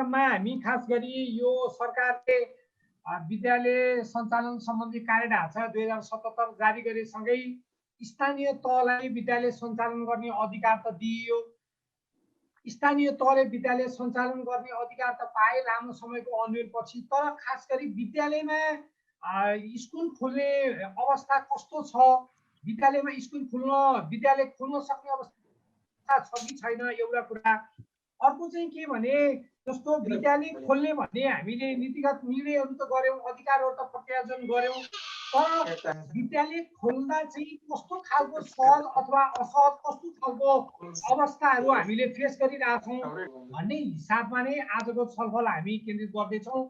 कार्यक्रममा हामी खास गरी यो सरकारले विद्यालय सञ्चालन सम्बन्धी कार्यढाँचा 2077 जारी गरेसँगै स्थानीय तहलाई विद्यालय सञ्चालन गर्ने अधिकार त दिइयो। स्थानीय तहले विद्यालय सञ्चालन गर्ने अधिकार त पाए लामो समयको अन्वेषणपछि। तर खास गरी विद्यालयमा स्कुल खोल्ने अवस्था कस्तो छ, विद्यालयमा विद्यालय खोल्न सक्ने अवस्था छ कि छैन, एउटा कुरा। अर्को चाहिँ के भने जस्तो विद्यालय खोल्ने भन्ने हामीले नीतिगत निर्णयहरू त गर्यौँ, अधिकारहरू त प्रत्यायोजन गर्यौँ, तर विद्यालय खोल्दा चाहिँ कस्तो खालको सहज अथवा असहज कस्तो खालको अवस्थाहरू हामीले फेस गरिरहेछौँ भन्ने हिसाबमा नै आजको छलफल हामी केन्द्रित गर्दैछौँ।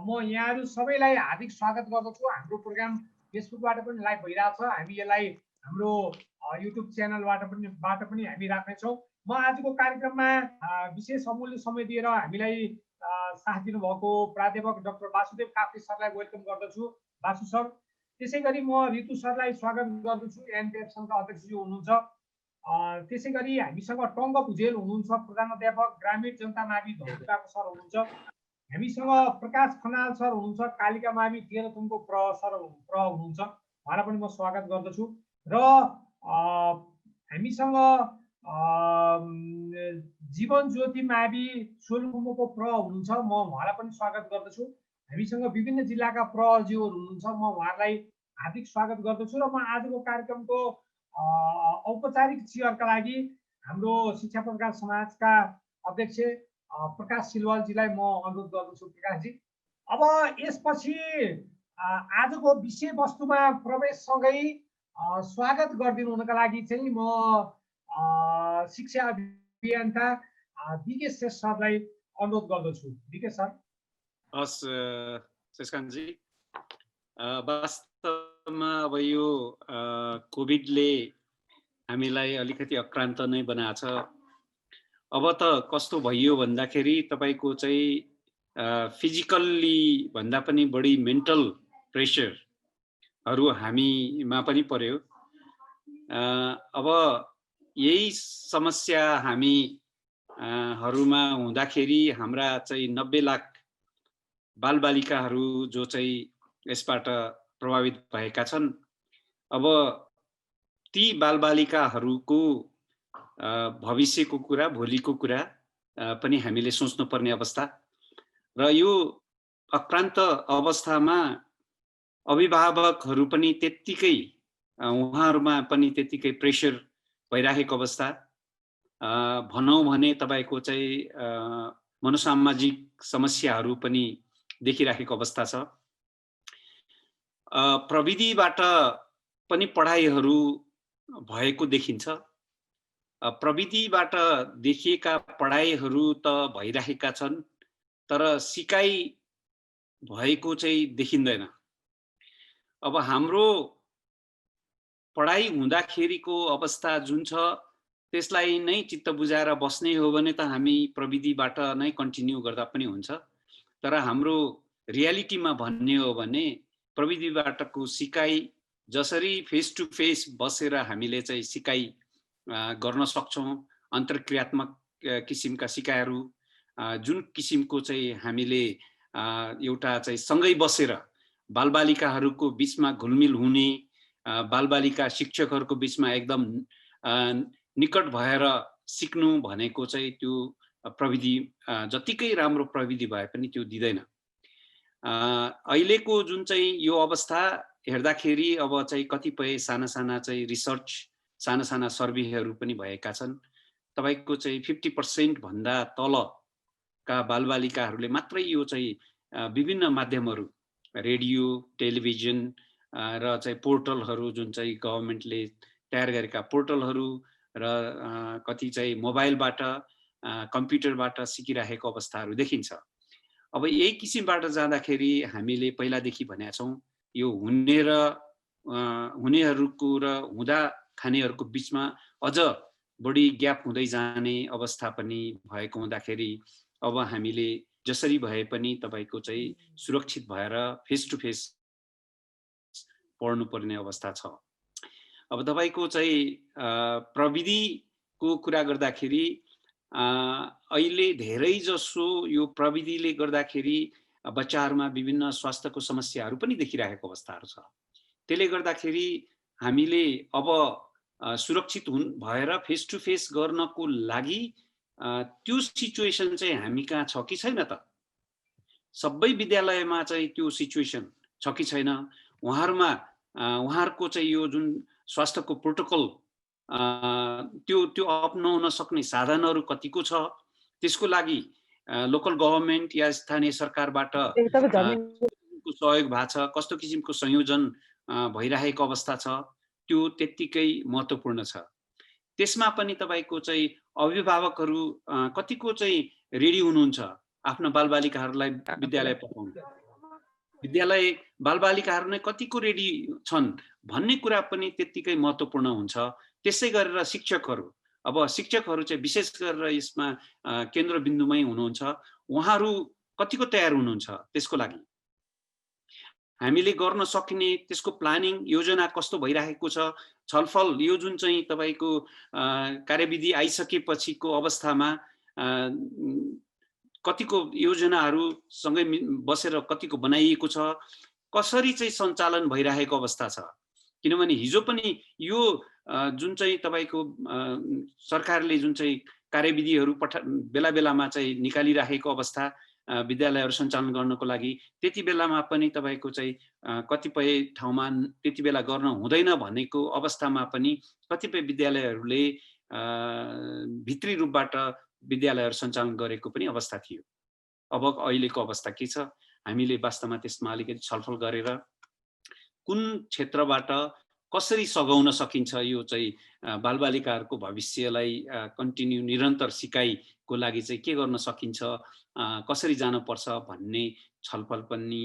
म यहाँहरू सबैलाई हार्दिक स्वागत गर्दछु। हाम्रो प्रोग्राम फेसबुकबाट पनि लाइभ भइरहेछ, हामी यसलाई हाम्रो युट्युब च्यानलबाट पनि हामी राख्नेछौँ। म आजको कार्यक्रममा विशेष अमूल्य समय दिएर हामीलाई साथ दिनुभएको प्राध्यापक डाक्टर वासुदेव काफ्ले सरलाई वेलकम गर्दछु। वासु सर, त्यसै गरी म ऋतु सरलाई स्वागत गर्दछु, एनपिएफ सङ्घका अध्यक्षज्यू हुनुहुन्छ। त्यसै गरी हामीसँग टङ्ग भुजेल हुनुहुन्छ, प्रधानाध्यापक ग्रामीण जनता मावि धौलाको सर हुनुहुन्छ। हामीसँग प्रकाश खनाल सर हुनुहुन्छ, कालिका मावि तेह्रथुमको सर हुनुहुन्छ, उहाँलाई पनि म स्वागत गर्दछु। र हामीसँग जीवन ज्योति मावि सोलुखुम्बुको हुनुहुन्छ, म उहाँलाई पनि स्वागत गर्दछु। हामीसँग विभिन्न जिल्लाका प्रहरीज्यूहरू हुनुहुन्छ, म उहाँहरूलाई हार्दिक स्वागत गर्दछु। र म आजको कार्यक्रमको औपचारिक चेयरका लागि हाम्रो शिक्षा पत्रकार समाजका अध्यक्ष प्रकाश सिलवालजीलाई म अनुरोध गर्दछु। प्रकाशजी, अब यसपछि आजको विषयवस्तुमा प्रवेशसँगै स्वागत गरिदिनु हुनका लागि चाहिँ म शिक्षा अभियन्ता विके श्रेष्ठ सरलाई अनुरोध गर्दछु। विके सर। हस् शशकान्तजी, वास्तवमा अब यो कोभिडले हामीलाई अलिकति अक्रान्त नै बनाएको छ। अब त कस्तो भइयो भन्दाखेरि तपाईँको चाहिँ फिजिकल्ली भन्दा पनि बढी मेन्टल प्रेसरहरू हामीमा पनि पर्यो। अब यही समस्या हामीहरूमा हुँदाखेरि हाम्रा चाहिँ 90 लाख बालबालिकाहरू जो चाहिँ यसबाट प्रभावित भएका छन्, अब ती बालबालिकाहरूको भविष्यको कुरा, भोलिको कुरा पनि हामीले सोच्नुपर्ने अवस्था र यो अक्रान्त अवस्थामा अभिभावकहरू पनि त्यत्तिकै उहाँहरूमा पनि त्यत्तिकै प्रेसर भइरहेको अवस्था। भनौँ भने तपाईँको चाहिँ मनोसामाजिक समस्याहरू पनि देखिराखेको अवस्था छ। प्रविधिबाट पनि पढाइहरू भएको देखिन्छ। प्रविधिबाट देखिएका पढाइहरू त भइरहेका छन्, तर सिकाइ भएको चाहिँ देखिँदैन। अब हाम्रो पढाइ हुँदाखेरिको अवस्था जुन छ त्यसलाई नै चित्त बुझाएर बस्ने हो भने त हामी प्रविधिबाट नै कन्टिन्यू गर्दा पनि हुन्छ। तर हाम्रो रियालिटीमा भन्ने हो भने प्रविधिबाटको सिकाइ जसरी फेस टु फेस बसेर हामीले चाहिँ सिकाइ गर्न सक्छौँ, अन्तर्क्रियात्मक किसिमका सिकाइहरू जुन किसिमको चाहिँ हामीले एउटा चाहिँ सँगै बसेर बालबालिकाहरूको बिचमा घुलमिल हुने, बालबालिका शिक्षकहरूको बिचमा एकदम निकट भएर सिक्नु भनेको चाहिँ त्यो प्रविधि जतिकै राम्रो प्रविधि भए पनि त्यो दिँदैन। अहिलेको जुन चाहिँ यो अवस्था हेर्दाखेरि अब चाहिँ कतिपय साना चाहिँ रिसर्च, साना सर्वेहरू पनि भएका छन्। तपाईको चाहिँ 50% भन्दा तलका बालबालिकाहरूले मात्रै यो चाहिँ विभिन्न माध्यमहरू, रेडियो, टेलिभिजन र चाहिँ पोर्टलहरू जुन चाहिँ गभर्नमेन्टले तयार गरेका पोर्टलहरू र कति चाहिँ मोबाइलबाट, कम्प्युटरबाट सिकिरहेको अवस्थाहरू देखिन्छ। अब यही किसिमबाट जाँदाखेरि हामीले पहिलादेखि भनेका छौँ यो हुने र हुनेहरूको र हुँदा खानेहरूको बिचमा अझ बढी ग्याप हुँदै जाने अवस्था पनि भएको हुँदाखेरि अब हामीले जसरी भए पनि तपाईको चाहिँ सुरक्षित भएर फेस टु फेस पढ्नुपर्ने अवस्था छ। अब तपाईको चाहिँ प्रविधिको कुरा गर्दाखेरि अहिले धेरै जसो यो प्रविधिले गर्दाखेरि बच्चाहरूमा विभिन्न स्वास्थ्यको समस्याहरू पनि देखिरहेको अवस्थाहरू छ। त्यसले गर्दाखेरि हामीले अब सुरक्षित भएर फेस टु फेस गर्नको लागि त्यो सिचुएसन चाहिँ हामी कहाँ छ कि छैन त? सबै विद्यालयमा चाहिँ त्यो सिचुएसन छ कि छैन? उहाँहरूको चाहिँ यो जुन स्वास्थ्यको प्रोटोकल त्यो अपनाउन सक्ने साधनहरू कतिको छ? त्यसको लागि लोकल गभर्नमेन्ट या स्थानीय सरकारबाट सहयोग भएको छ? कस्तो किसिमको संयोजन भइरहेको अवस्था छ? त्यो त्यत्तिकै महत्त्वपूर्ण छ। त्यसमा पनि तपाईको चाहिँ अभिभावकहरू कतिको चाहिँ रेडी हुनुहुन्छ आफ्नो बालबालिकाहरूलाई विद्यालय पठाउन? विद्यालय बालबालिकाहरू नै कतिको रेडी छन् भन्ने कुरा पनि त्यत्तिकै महत्त्वपूर्ण हुन्छ। त्यसै गरेर शिक्षकहरू, अब शिक्षकहरू चाहिँ विशेष गरेर यसमा केन्द्रबिन्दुमै हुनुहुन्छ। उहाँहरू कतिको तयार हुनुहुन्छ त्यसको लागि? हामीले गर्न सकिने त्यसको प्लानिङ योजना कस्तो भइरहेको छ? छलफल यो जुन चाहिँ तपाईको कार्यविधि आइसकेपछिको अवस्थामा कतिको योजनाहरू सँगै बसेर कतिको बनाइएको छ? कसरी चाहिँ सञ्चालन भइरहेको अवस्था छ? किनभने हिजो पनि यो जुन चाहिँ तपाईको सरकारले जुन चाहिँ कार्यविधिहरू बेला बेलामा चाहिँ निकालिरहेको अवस्था विद्यालयहरू सञ्चालन गर्नको लागि, त्यति बेलामा पनि तपाईको चाहिँ कतिपय ठाउँमा त्यति बेला गर्न हुँदैन भनेको अवस्थामा पनि कतिपय विद्यालयहरूले भित्री रूपबाट विद्यालयहरू सञ्चालन गरेको पनि अवस्था थियो। अब अहिलेको अवस्था के छ? हामीले वास्तवमा त्यसमा अलिकति छलफल गरेर कुन क्षेत्रबाट कसरी सघाउन सकिन्छ यो चाहिँ बालबालिकाहरूको भविष्यलाई कन्टिन्यू निरन्तर सिकाइको लागि चाहिँ के गर्न सकिन्छ, कसरी जानुपर्छ भन्ने छलफल पनि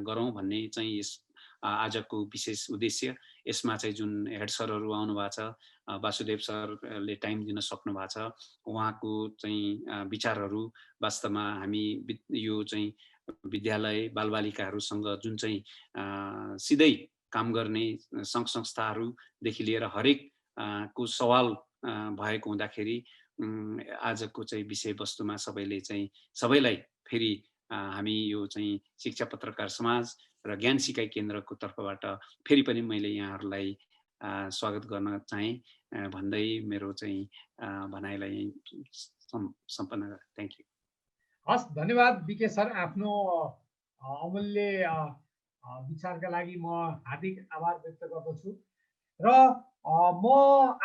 गरौँ भन्ने चाहिँ यस आजको विशेष उद्देश्य। यसमा चाहिँ जुन हेड सरहरू आउनु भएको छ, वासुदेव सरले टाइम दिन सक्नु भएको छ, उहाँको चाहिँ विचारहरू वास्तवमा हामी यो चाहिँ विद्यालय बालबालिकाहरूसँग जुन चाहिँ सिधै काम गर्ने सङ्घ संस्थाहरूदेखि लिएर हरेक को सवाल भएको हुँदाखेरि आजको चाहिँ विषयवस्तुमा सबैलाई फेरि हामी यो चाहिँ शिक्षा पत्रकार समाज र ज्ञान सिकाइ केन्द्रको तर्फबाट फेरि पनि मैले यहाँहरूलाई स्वागत गर्न चाहे भन्दै मेरो चाहिँ भनाइलाई सम्पन्न गरेँ। Thank you. हस्, धन्यवाद बिके सर। आफ्नो अमूल्य विचारका लागि म हार्दिक आभार व्यक्त गर्दछु। र म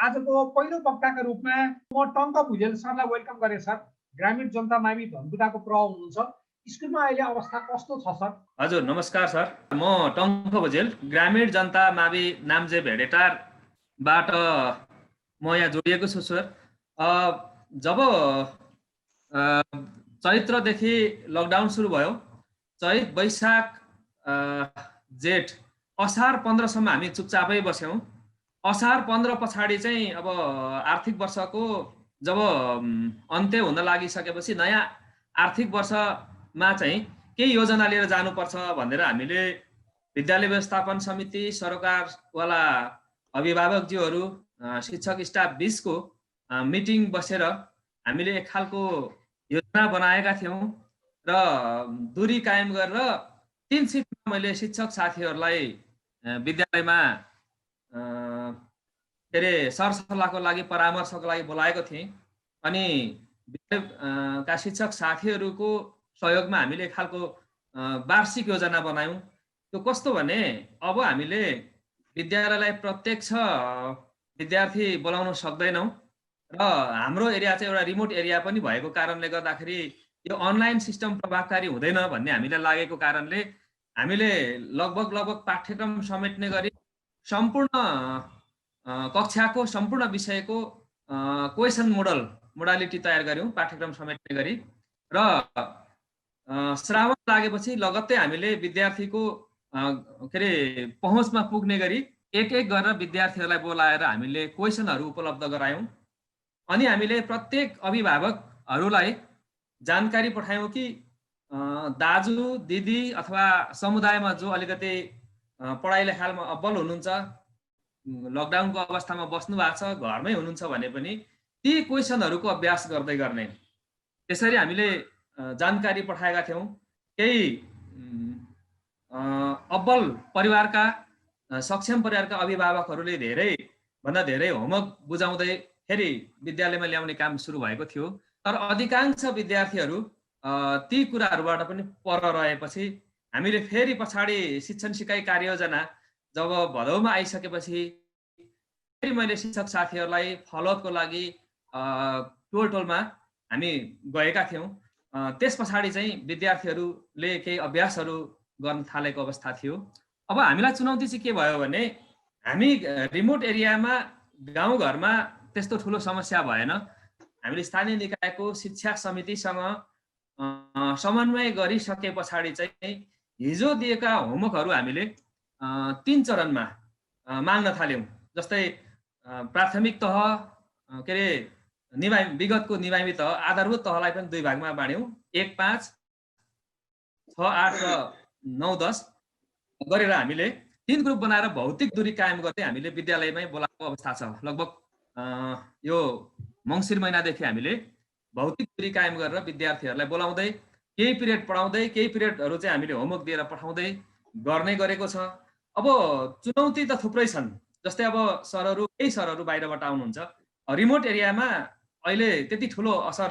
आजको पहिलो वक्ताका रूपमा म टङ्क भुजेल सरलाई वेलकम गरेँ। सर, ग्रामीण जनता मावि धनकुटाको प्रभाव हुनुहुन्छ, स्कुलमा अहिले अवस्था कस्तो छ सर? हजुर, नमस्कार सर। म टङ्क भुजेल ग्रामीण जनता मावि नाम्जे भेडेटारबाट म यहाँ जोडिएको छु सर। जब चैत्रदेखि लकडाउन सुरु भयो, चैत वैशाख जेठ असार 15सम्म हामी चुपचापै बस्यौँ। असार 15 पछाडि चाहिँ अब आर्थिक वर्षको जब अन्त्य हुन लागिसकेपछि नयाँ आर्थिक वर्षमा चाहिँ केही योजना लिएर जानुपर्छ भनेर हामीले विद्यालय व्यवस्थापन समिति, सरकारवाला अभिभावकज्यूहरू, शिक्षक स्टाफ बीचको मिटिङ बसेर हामीले एक खालको योजना बनाएका थियौँ र दूरी कायम गरेर 3 सिटमा मैले शिक्षक साथीहरूलाई विद्यालयमा के अरे सरसल्लाहको लागि, परामर्शको लागि बोलाएको थिएँ। अनि का शिक्षक साथीहरूको सहयोगमा हामीले एक खालको वार्षिक योजना बनायौँ। त्यो कस्तो भने अब हामीले विद्यालयलाई प्रत्यक्ष विद्यार्थी बोलाउन सक्दैनौँ र हाम्रो एरिया चाहिँ एउटा रिमोट एरिया पनि भएको कारणले गर्दाखेरि यो अनलाइन सिस्टम प्रभावकारी हुँदैन भन्ने हामीलाई लागेको कारणले हामीले लगभग पाठ्यक्रम समेट्ने गरी सम्पूर्ण कक्षाको सम्पूर्ण विषयको क्वेसन मोडालिटी तयार गर्यौँ पाठ्यक्रम समेट्ने गरी। र श्रावण लागेपछि लगत्तै हामीले विद्यार्थीको के अरे पहुँचमा पुग्ने गरी एक गरेर विद्यार्थीहरूलाई बोलाएर हामीले क्वेसनहरू उपलब्ध गरायौँ। अनि हामीले प्रत्येक अभिभावकहरूलाई जानकारी पठायौँ कि दाजु दिदी अथवा समुदायमा जो अलिकति पढाइ लेखाइमा अब्बल हुनुहुन्छ, लकडाउनको अवस्थामा बस्नु भएको छ, घरमै हुनुहुन्छ भने पनि ती क्वेसनहरूको अभ्यास गर्दै गर्ने। त्यसरी हामीले जानकारी पठाएका थियौँ। केही अब्बल परिवारका सक्षम परिवारका अभिभावकहरूले धेरैभन्दा धेरै होमवर्क बुझाउँदै फेरि विद्यालयमा ल्याउने काम सुरु भएको थियो। तर अधिकांश विद्यार्थीहरू ती कुराहरूबाट पनि पर रहेपछि हामीले फेरि पछाडि शिक्षण सिकाइ कार्ययोजना जब भदौमा आइसकेपछि फेरि मैले शिक्षक साथीहरूलाई फलोअपको लागि टोलमा हामी गएका थियौँ। त्यस पछाडि चाहिँ विद्यार्थीहरूले केही अभ्यासहरू गर्न थालेको अवस्था थियो। अब हामीलाई चुनौती चाहिँ के भयो भने हामी रिमोट एरियामा गाउँघरमा त्यस्तो ठुलो समस्या भएन। हामीले स्थानीय निकायको शिक्षा समितिसँग समन्वय गरिसके पछाडि चाहिँ हिजो दिएका होमवर्कहरू हामीले 3 चरणमा माग्न थाल्यौँ। जस्तै प्राथमिक तह, के अरे विगतको निमावी तह, आधारभूत तहलाई पनि 2 भागमा बाँड्यौँ। 1, 5, 6, 8 र 9, 10 गरेर हामीले 3 ग्रुप बनाएर भौतिक दूरी कायम गर्दै हामीले विद्यालयमै बोलाएको अवस्था छ। लगभग यो मङ्सिर महिनादेखि हामीले भौतिक दूरी कायम गरेर विद्यार्थीहरूलाई बोलाउँदै केही पिरियड पढाउँदै केही पिरियडहरू चाहिँ हामीले होमवर्क दिएर पठाउँदै गर्ने गरेको छ। अब चुनौती त थुप्रै छन्। जस्तै अब केही सरहरू बाहिरबाट आउनुहुन्छ। रिमोट एरियामा अहिले त्यति ठुलो असर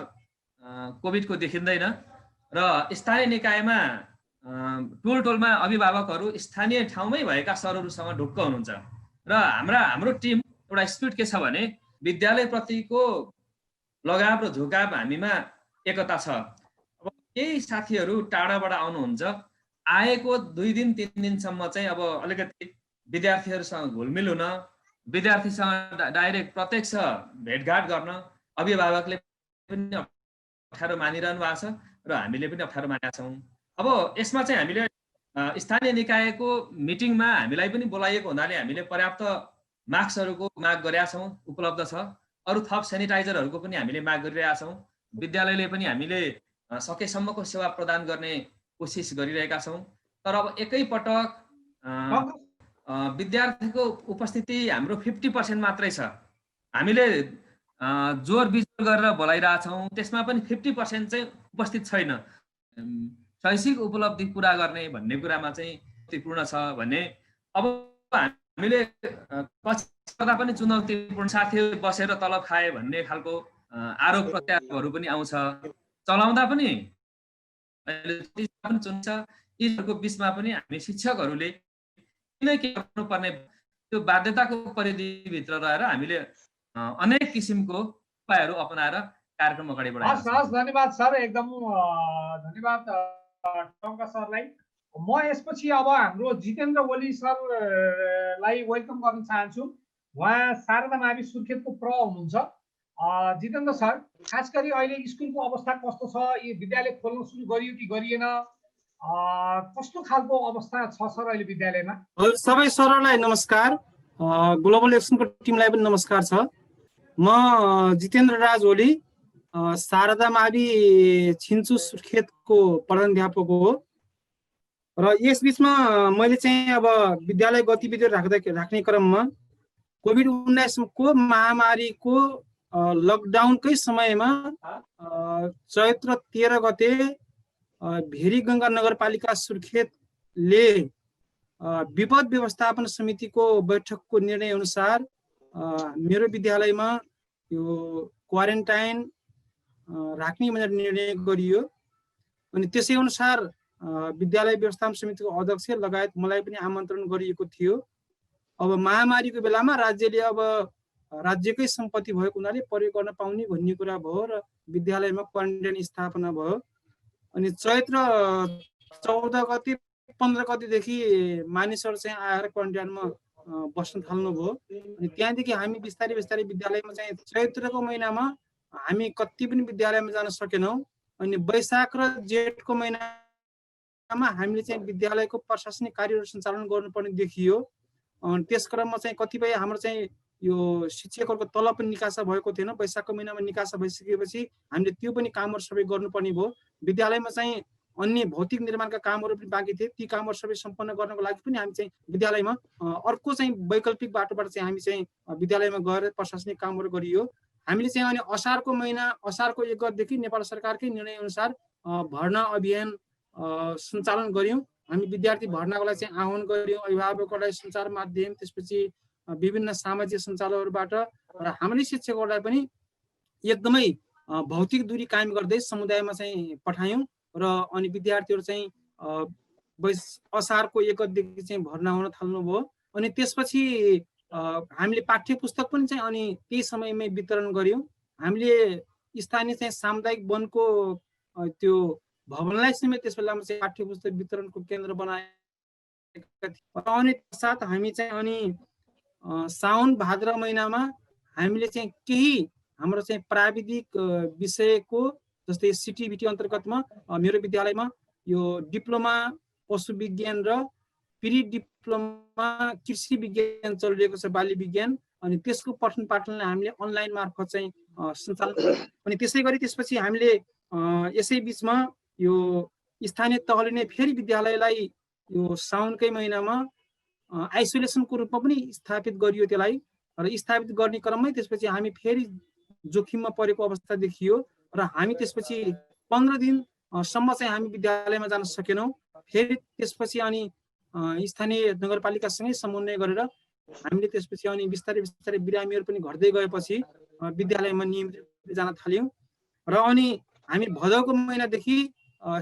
कोभिडको देखिँदैन र स्थानीय निकायमा टोलमा अभिभावकहरू स्थानीय ठाउँमै भएका सरहरूसँग ढुक्क हुनुहुन्छ र हाम्रो टिम एउटा स्पिरिट के छ भने विद्यालयप्रतिको लगाव र झुकाव हामीमा एकता छ। अब केही साथीहरू टाढाबाट आउनुहुन्छ, आएको 2 दिन 3 दिनसम्म चाहिँ अब अलिकति विद्यार्थीहरूसँग घुलमिल हुन, विद्यार्थीसँग डाइरेक्ट प्रत्यक्ष भेटघाट गर्न अभिभावकले पनि अप्ठ्यारो मानिरहनु भएको छ र हामीले पनि अप्ठ्यारो मानेका छौँ। अब यसमा चाहिँ हामीले स्थानीय निकायको मिटिङमा हामीलाई पनि बोलाइएको हुनाले हामीले पर्याप्त मास्कहरूको माग गरेका छौँ, उपलब्ध छ। अरू थप सेनिटाइजरहरूको पनि हामीले माग गरिरहेका छौँ। विद्यालयले पनि हामीले सकेसम्मको सेवा प्रदान गर्ने कोसिस गरिरहेका छौँ। तर अब एकैपटक विद्यार्थीको उपस्थिति हाम्रो 50% मात्रै छ। हामीले जोर बिजोर गरेर बोलाइरहेछौँ, त्यसमा पनि 50% चाहिँ उपस्थित छैन। शैक्षिक उपलब्धि पुरा गर्ने भन्ने कुरामा चाहिँ चुनौतीपूर्ण छ भने अब हामीले गर्दा पनि चुनौतीपूर्ण, साथीहरू बसेर तलब खाए भन्ने खालको आरोप प्रत्यारोपहरू पनि आउँछ। चलाउँदा पनि चुन्छ। यीहरूको बिचमा पनि हामी शिक्षकहरूले किन के गर्नुपर्ने त्यो बाध्यताको परिधिभित्र रहेर हामीले अनेक किसिमको उपायहरू अपनाएर कार्यक्रम अगाडि बढाएको छ। धन्यवाद सर, एकदम धन्यवाद टङ्का सरलाई। म यसपछि अब हाम्रो जितेन्द्र ओली सरलाई वेलकम गर्न चाहन्छु। उहाँ शारदा मावि सुर्खेतको प्र हुनुहुन्छ। जितेन्द्र सर, खास गरी अहिले स्कुलको अवस्था कस्तो छ? यो विद्यालय खोल्न सुरु गरियो कि गरिएन? कस्तो खालको अवस्था छ सर अहिले विद्यालयमा? सबै सरहरूलाई नमस्कार, ग्लोबल एक्सनको टिमलाई पनि नमस्कार छ। म जितेन्द्र राज ओली, शारदा मावि छिन्चु सुर्खेतको प्रधानाध्यापक हो र यस बिचमा मैले चाहिँ अब विद्यालय गतिविधि राख्ने क्रममा कोभिड-19 को महामारीको लकडाउनकै समयमा चैत्र 13 गते भेरीगङ्गा नगरपालिका सुर्खेतले विपद व्यवस्थापन समितिको बैठकको निर्णय अनुसार मेरो विद्यालयमा यो क्वारेन्टाइन राख्ने भनेर निर्णय गरियो। अनि त्यसै अनुसार विद्यालय व्यवस्थापन समितिको अध्यक्ष लगायत मलाई पनि आमन्त्रण गरिएको थियो। अब महामारीको बेलामा राज्यले अब राज्यकै सम्पत्ति भएको हुनाले प्रयोग गर्न पाउने भन्ने कुरा भयो र विद्यालयमा क्वारेन्टाइन स्थापना भयो। अनि चैत्र 14 गते 15 गतेदेखि मानिसहरू चाहिँ आएर क्वारेन्टाइनमा बस्न थाल्नुभयो। अनि त्यहाँदेखि हामी बिस्तारै बिस्तारै विद्यालयमा चाहिँ चैत्रको महिनामा हामी कति पनि विद्यालयमा जान सकेनौँ। अनि वैशाख र जेठको महिनामा हामीले चाहिँ विद्यालयको प्रशासनिक कार्यहरू सञ्चालन गर्नुपर्ने देखियो। त्यस क्रममा चाहिँ कतिपय हाम्रो चाहिँ यो शिक्षकहरूको तलब पनि निकासा भएको थिएन। वैशाखको महिनामा निकासा भइसकेपछि हामीले त्यो पनि कामहरू सबै गर्नुपर्ने भयो। विद्यालयमा चाहिँ अन्य भौतिक निर्माणका कामहरू पनि बाँकी थिए, ती कामहरू सबै सम्पन्न गर्नको लागि पनि हामी चाहिँ विद्यालयमा अर्को चाहिँ वैकल्पिक बाटोबाट चाहिँ हामी चाहिँ विद्यालयमा गएर प्रशासनिक कामहरू गरियो। हामीले चाहिँ अनि असारको 1 गतेदेखि नेपाल सरकारकै निर्णय अनुसार भर्ना अभियान सञ्चालन गर्यौं। हामी विद्यार्थी भर्नाको लागि चाहिँ आह्वान गर्यौं, अभिभावकहरूलाई सञ्चार माध्यम, त्यसपछि विभिन्न सामाजिक सञ्जालहरूबाट, र हामीले शिक्षकहरूलाई पनि एकदमै भौतिक दूरी कायम गर्दै समुदायमा चाहिँ पठायौं। र अनि विद्यार्थीहरू चाहिँ असारको 1 गतेदेखि चाहिँ भर्ना हुन थाल्नुभयो। अनि त्यसपछि हामीले पाठ्य पुस्तक पनि चाहिँ अनि त्यही समयमै वितरण गर्यौं। हामीले स्थानीय चाहिँ सामुदायिक वनको त्यो भवनलाई समेत त्यस बेलामा चाहिँ पाठ्य पुस्तक वितरणको केन्द्र बनाएका थियौँ। अनि साथ हामी चाहिँ अनि साउन भाद्र महिनामा हामीले चाहिँ केही हाम्रो चाहिँ प्राविधिक विषयको, जस्तै सिटिभिटी अन्तर्गतमा मेरो विद्यालयमा यो डिप्लोमा पशु विज्ञान र प्री डिप्लोमा कृषि विज्ञान चलिरहेको छ, बाली विज्ञान। अनि त्यसको पठन पाठनलाई हामीले अनलाइन मार्फत चाहिँ सञ्चालन। अनि त्यसै गरी त्यसपछि हामीले यसै बिचमा यो स्थानीय तहले नै फेरि विद्यालयलाई यो साउनकै महिनामा आइसोलेसनको रूपमा पनि स्थापित गरियो त्यसलाई। र स्थापित गर्ने क्रममै त्यसपछि हामी फेरि जोखिममा परेको अवस्था देखियो र हामी त्यसपछि 15 दिनसम्म चाहिँ हामी विद्यालयमा जान सकेनौँ। फेरि त्यसपछि अनि स्थानीय नगरपालिकासँगै समन्वय गरेर हामीले त्यसपछि अनि बिस्तारै बिरामीहरू पनि घट्दै गएपछि विद्यालयमा नियमित जान थाल्यौँ। र अनि हामी भदौको महिनादेखि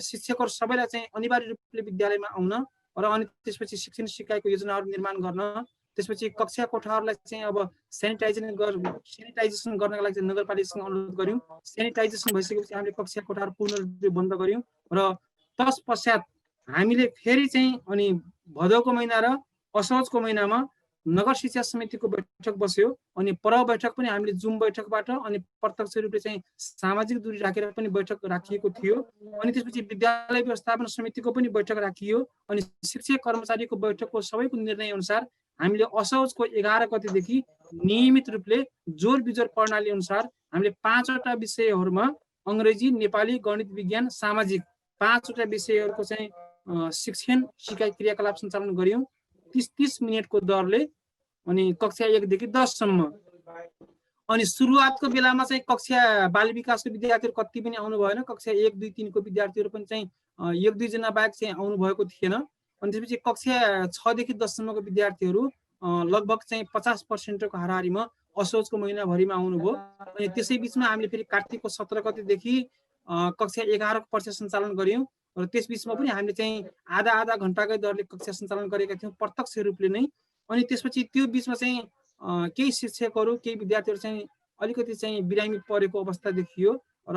शिक्षकहरू सबैलाई चाहिँ अनिवार्य रूपले विद्यालयमा आउन र अनि त्यसपछि शिक्षण सिकाइको योजनाहरू निर्माण गर्न, त्यसपछि कक्षा कोठाहरूलाई चाहिँ अब सेनिटाइजेसन गर्नका लागि चाहिँ नगरपालिकासँग अनुरोध गर्यौँ। सेनिटाइजेसन भइसकेपछि हामीले कक्षा कोठाहरू पूर्ण रूपले बन्द गर्यौँ। र तत्पश्चात हामीले फेरि चाहिँ अनि भदौको महिना र असोजको महिनामा नगर शिक्षा समितिको बैठक बस्यो। अनि परव बैठक पनि हामीले जुम बैठकबाट अनि प्रत्यक्ष रूपले चाहिँ सामाजिक दूरी राखेर पनि बैठक राखिएको थियो। अनि त्यसपछि विद्यालय व्यवस्थापन समितिको पनि बैठक राखियो। अनि शिक्षक कर्मचारीको बैठकको सबैको निर्णय अनुसार हामीले असोजको 11 गतेदेखि नियमित रूपले जोर बिजोर प्रणाली अनुसार हामीले 5वटा विषयहरूमा अङ्ग्रेजी, नेपाली, गणित, विज्ञान, सामाजिक 5वटा विषयहरूको चाहिँ शिक्षण सिकाइ क्रियाकलाप सञ्चालन गर्यौं 30 मिनेटको दरले। अनि कक्षा 1 देखि 10 सम्म। अनि सुरुवातको बेलामा चाहिँ कक्षा बाल विकासको विद्यार्थीहरू कति पनि आउनु भएन। कक्षा 1, 2, 3 को विद्यार्थीहरू पनि चाहिँ 1-2 जना बाहेक चाहिँ आउनु भएको थिएन। अनि त्यसपछि कक्षा 6 देखि 10 सम्मको विद्यार्थीहरू लगभग चाहिँ 50% को हाराहारीमा असोजको महिनाभरिमा आउनुभयो। अनि त्यसै बिचमा हामीले फेरि कार्तिकको 17 गतेदेखि कक्षा 11 को परीक्षा सञ्चालन गर्यौं। र त्यस बिचमा पनि हामीले चाहिँ आधा घण्टाकै दरले कक्षा सञ्चालन गरेका थियौं प्रत्यक्ष रूपले नै। अनि त्यसपछि त्यो बिचमा चाहिँ केही शिक्षकहरू, केही विद्यार्थीहरू चाहिँ अलिकति चाहिँ बिरामी परेको अवस्था देखियो र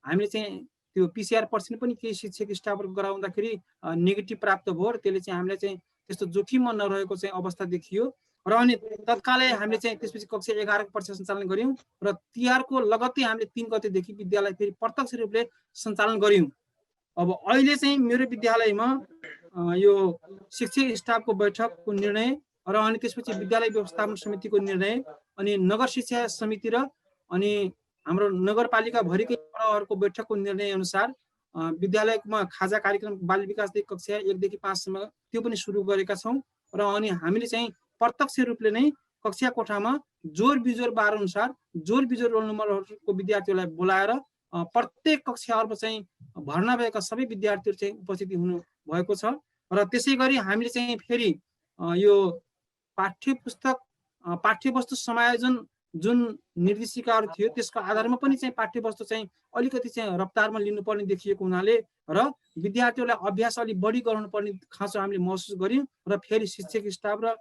हामीले चाहिँ त्यो पीसीआर पर्सन पनि केही शिक्षक स्टाफहरुको गराउँदाखेरि नेगेटिभ प्राप्त भयो र त्यसले चाहिँ हामीलाई चाहिँ त्यस्तो जोखिममा नरहेको चाहिँ अवस्था देखियो। र अनि तत्कालै हामीले चाहिँ त्यसपछि कक्षा 11 को परीक्षा सञ्चालन गर्यौं र तिहारको लगत्तै हामीले 3 गतेदेखि विद्यालय फेरि प्रत्यक्ष रूपले सञ्चालन गर्यौं। अब अहिले चाहिँ मेरो विद्यालयमा यो शिक्षक स्टाफको बैठकको निर्णय र अनि त्यसपछि विद्यालय व्यवस्थापन समितिको निर्णय अनि नगर शिक्षा समिति र अनि हाम्रो नगरपालिका भरिकै प्रहरको बैठकको निर्णय अनुसार विद्यालयमा खाजा कार्यक्रम बाल विकासदेखि कक्षा 1 देखि 5 सम्म त्यो पनि सुरु गरेका छौं। र अनि हामीले चाहिँ प्रत्यक्ष रूपले नै कक्षा कोठामा जोर बिजोर बार अनुसार जोर बिजोर रोल नम्बरहरूको विद्यार्थीहरूलाई बोलाएर प्रत्येक कक्षाहरूमा चाहिँ भर्ना भएका सबै विद्यार्थीहरू चाहिँ उपस्थिति हुनु भएको छ। र त्यसै गरी हामीले चाहिँ फेरि यो पाठ्यवस्तु समायोजन जुन निर्देशिकाहरू थियो त्यसको आधारमा पनि चाहिँ पाठ्यवस्तु चाहिँ अलिकति चाहिँ रफ्तारमा लिनुपर्ने देखिएको हुनाले र विद्यार्थीहरूलाई अभ्यास अलि बढी गराउनुपर्ने खाँचो हामीले महसुस गर्यौं। र फेरि शिक्षक स्टाफ र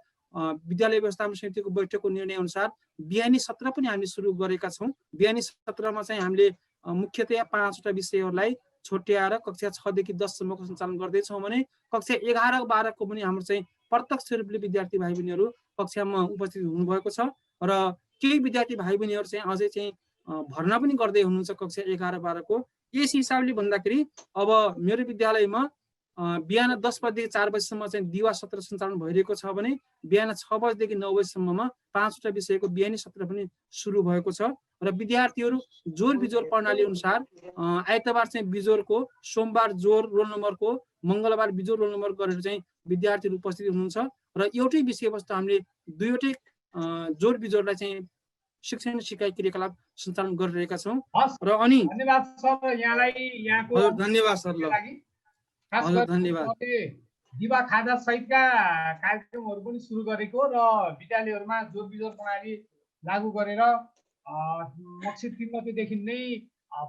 विद्यालय व्यवस्थापन समितिको बैठकको निर्णय अनुसार बिहानी सत्र पनि हामीले सुरु गरेका छौं। बिहानी सत्रमा चाहिँ हामीले मुख्यतया 5वटा विषयहरूलाई छोट्याएर कक्षा 6 देखि 10 सम्मको सञ्चालन गर्दैछौँ भने कक्षा 11 12 को पनि हाम्रो चाहिँ प्रत्यक्ष रूपले विद्यार्थी भाइ बहिनीहरू कक्षामा उपस्थित हुनुभएको छ। र केही विद्यार्थी भाइ बहिनीहरू चाहिँ अझै चाहिँ भर्ना पनि गर्दै हुनुहुन्छ कक्षा 11 12 को। यस हिसाबले भन्दाखेरि अब मेरो विद्यालयमा बिहान 10 बजेदेखि 4 बजेसम्म चाहिँ दिवा सत्र सञ्चालन भइरहेको छ भने बिहान 6 बजेदेखि 9 बजेसम्ममा 5वटा विषयको बिहानी सत्र पनि सुरु भएको छ। र विद्यार्थीहरू जोर बिजोर प्रणाली अनुसार आइतबार चाहिँ बिजोरको, सोमबार जोर रोल नम्बरको, मंगलबार बिजोर रोल नम्बर गरेर चाहिँ विद्यार्थीहरू उपस्थित हुनुहुन्छ। र एउटै विषयवस्तु हामीले दुईवटै जोर बिजोरलाई चाहिँ शिक्षण सिकाइ क्रियाकलाप सञ्चालन गरिरहेका छौँ हस्, र अनि धन्यवाद सर यहाँलाई यहाँको हजुर धन्यवाद सर ल लागि। खास हजुर गरी धन्यवाद सरले दिवा खाजा सहितका कार्यक्रमहरू पनि सुरु गरेको र विद्यालयहरूमा जोर बिजोर प्रणाली लागू गरेर मक्सिर 3 गतेदेखि नै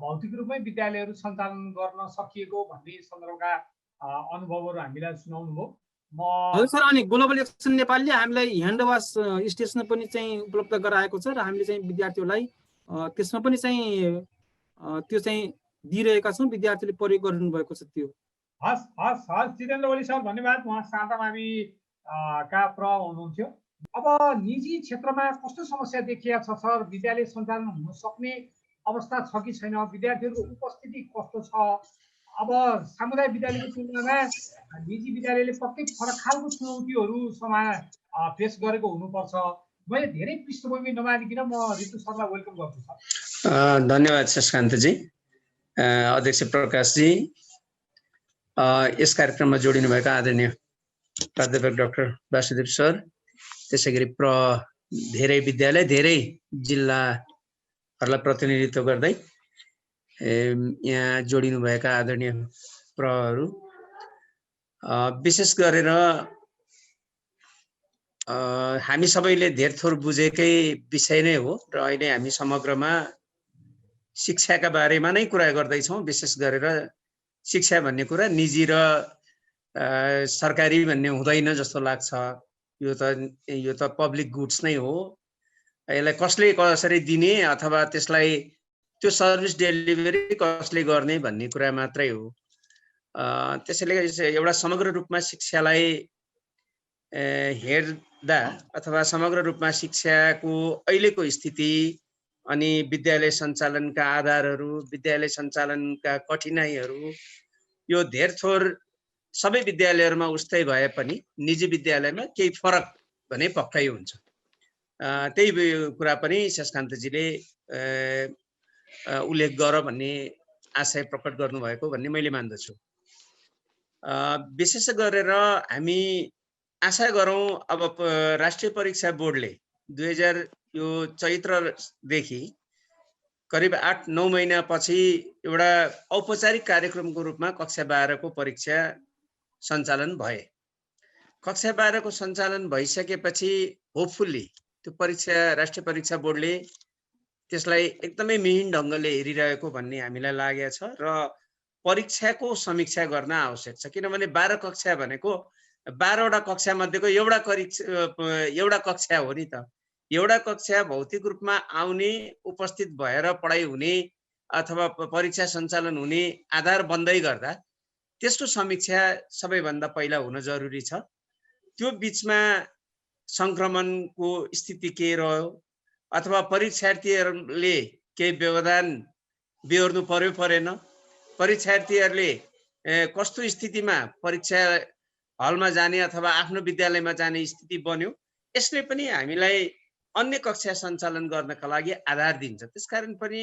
भौतिक रूपमै विद्यालयहरू सञ्चालन गर्न सकिएको भन्ने सन्दर्भका अनुभवहरू हामीलाई सुनाउनु भयो। हजुर सर, अनि ग्लोबल एक्सन नेपालले हामीलाई ह्यान्ड वास स्टेसन पनि चाहिँ उपलब्ध गराएको छ र हामीले चाहिँ विद्यार्थीहरूलाई त्यसमा पनि चाहिँ त्यो चाहिँ दिइरहेका छौँ, विद्यार्थीले प्रयोग गरिनु भएको छ त्यो। हस् हस् हस् जितेन्द्र ओली सर धन्यवाद, उहाँ शारदा मावि का प्र हुनुहुन्थ्यो। अब निजी क्षेत्रमा कस्तो समस्या देखिया छ सर? विद्यालय सञ्चालन हुन सक्ने अवस्था छ कि छैन? विद्यार्थीहरूको उपस्थिति कस्तो छ? अब सामुदायिक विद्यालयको तुलनामा निजी विद्यालयले पक्कै फरक खालको चुनौतीहरू फेस गरेको हुनुपर्छ। मैले धेरै पृष्ठभूमि नमानिकन म ऋतु सरलाई वेलकम गर्छु सर। धन्यवाद शशकान्तजी, अध्यक्ष प्रकाशजी, यस कार्यक्रममा जोडिनुभएका आदरणीय प्राध्यापक डाक्टर वासुदेव सर, त्यसै गरी धेरै विद्यालय, धेरै जिल्लाहरूलाई प्रतिनिधित्व गर्दै यहाँ जोडिनुभएका आदरणीय प्रहरू, विशेष गरेर हामी सबैले धेर थोर बुझेकै विषय नै हो र अहिले हामी समग्रमा शिक्षाका बारेमा नै कुरा गर्दैछौँ। विशेष गरेर शिक्षा भन्ने कुरा निजी र सरकारी भन्ने हुँदैन जस्तो लाग्छ। यो त पब्लिक गुड्स नै हो। यसलाई कसले कसरी दिने अथवा त्यसलाई त्यो सर्भिस डेलिभरी कसले गर्ने भन्ने कुरा मात्रै हो। त्यसैले एउटा समग्र रूपमा शिक्षालाई हेर्दा अथवा समग्र रूपमा शिक्षाको अहिलेको स्थिति अनि विद्यालय सञ्चालनका आधारहरू, विद्यालय सञ्चालनका कठिनाइहरू, यो धेर थोर सबै विद्यालयहरूमा उस्तै भए पनि निजी विद्यालयमा केही फरक भने पक्कै हुन्छ। त्यही कुरा पनि शशकान्तजीले उल्लेख गर भन्ने आशय प्रकट गर्नुभएको भन्ने मैले मान्दछु। विशेष गरेर हामी आशा गरौँ अब राष्ट्रिय परीक्षा बोर्डले 2000 यो चैत्रदेखि करिब 8-9 महिनापछि एउटा औपचारिक कार्यक्रमको रूपमा कक्षा 12 को परीक्षा सञ्चालन भए। कक्षा 12 को सञ्चालन भइसकेपछि होपफुल्ली त्यो परीक्षा राष्ट्रिय परीक्षा बोर्डले त्यसलाई एकदमै मिहिन ढङ्गले हेरिरहेको भन्ने हामीलाई लागेको छ र परीक्षाको समीक्षा गर्न आवश्यक छ। किनभने 12 कक्षा भनेको 12 वटा कक्षा मध्येको एउटा कक्षा हो नि त। एउटा कक्षा भौतिक रूपमा आउने, उपस्थित भएर पढाइ हुने अथवा परीक्षा सञ्चालन हुने आधार बन्दै गर्दा त्यसको समीक्षा सबैभन्दा पहिला हुन जरुरी छ। त्यो बीचमा संक्रमणको स्थिति के रह्यो अथवा परीक्षार्थीहरूले केही व्यवधान बिहोर्नु पर्यो परेन, परीक्षार्थीहरूले कस्तो स्थितिमा परीक्षा हलमा जाने अथवा आफ्नो विद्यालयमा जाने स्थिति बन्यो, यसले पनि हामीलाई अन्य कक्षा सञ्चालन गर्नका लागि आधार दिन्छ। त्यसकारण पनि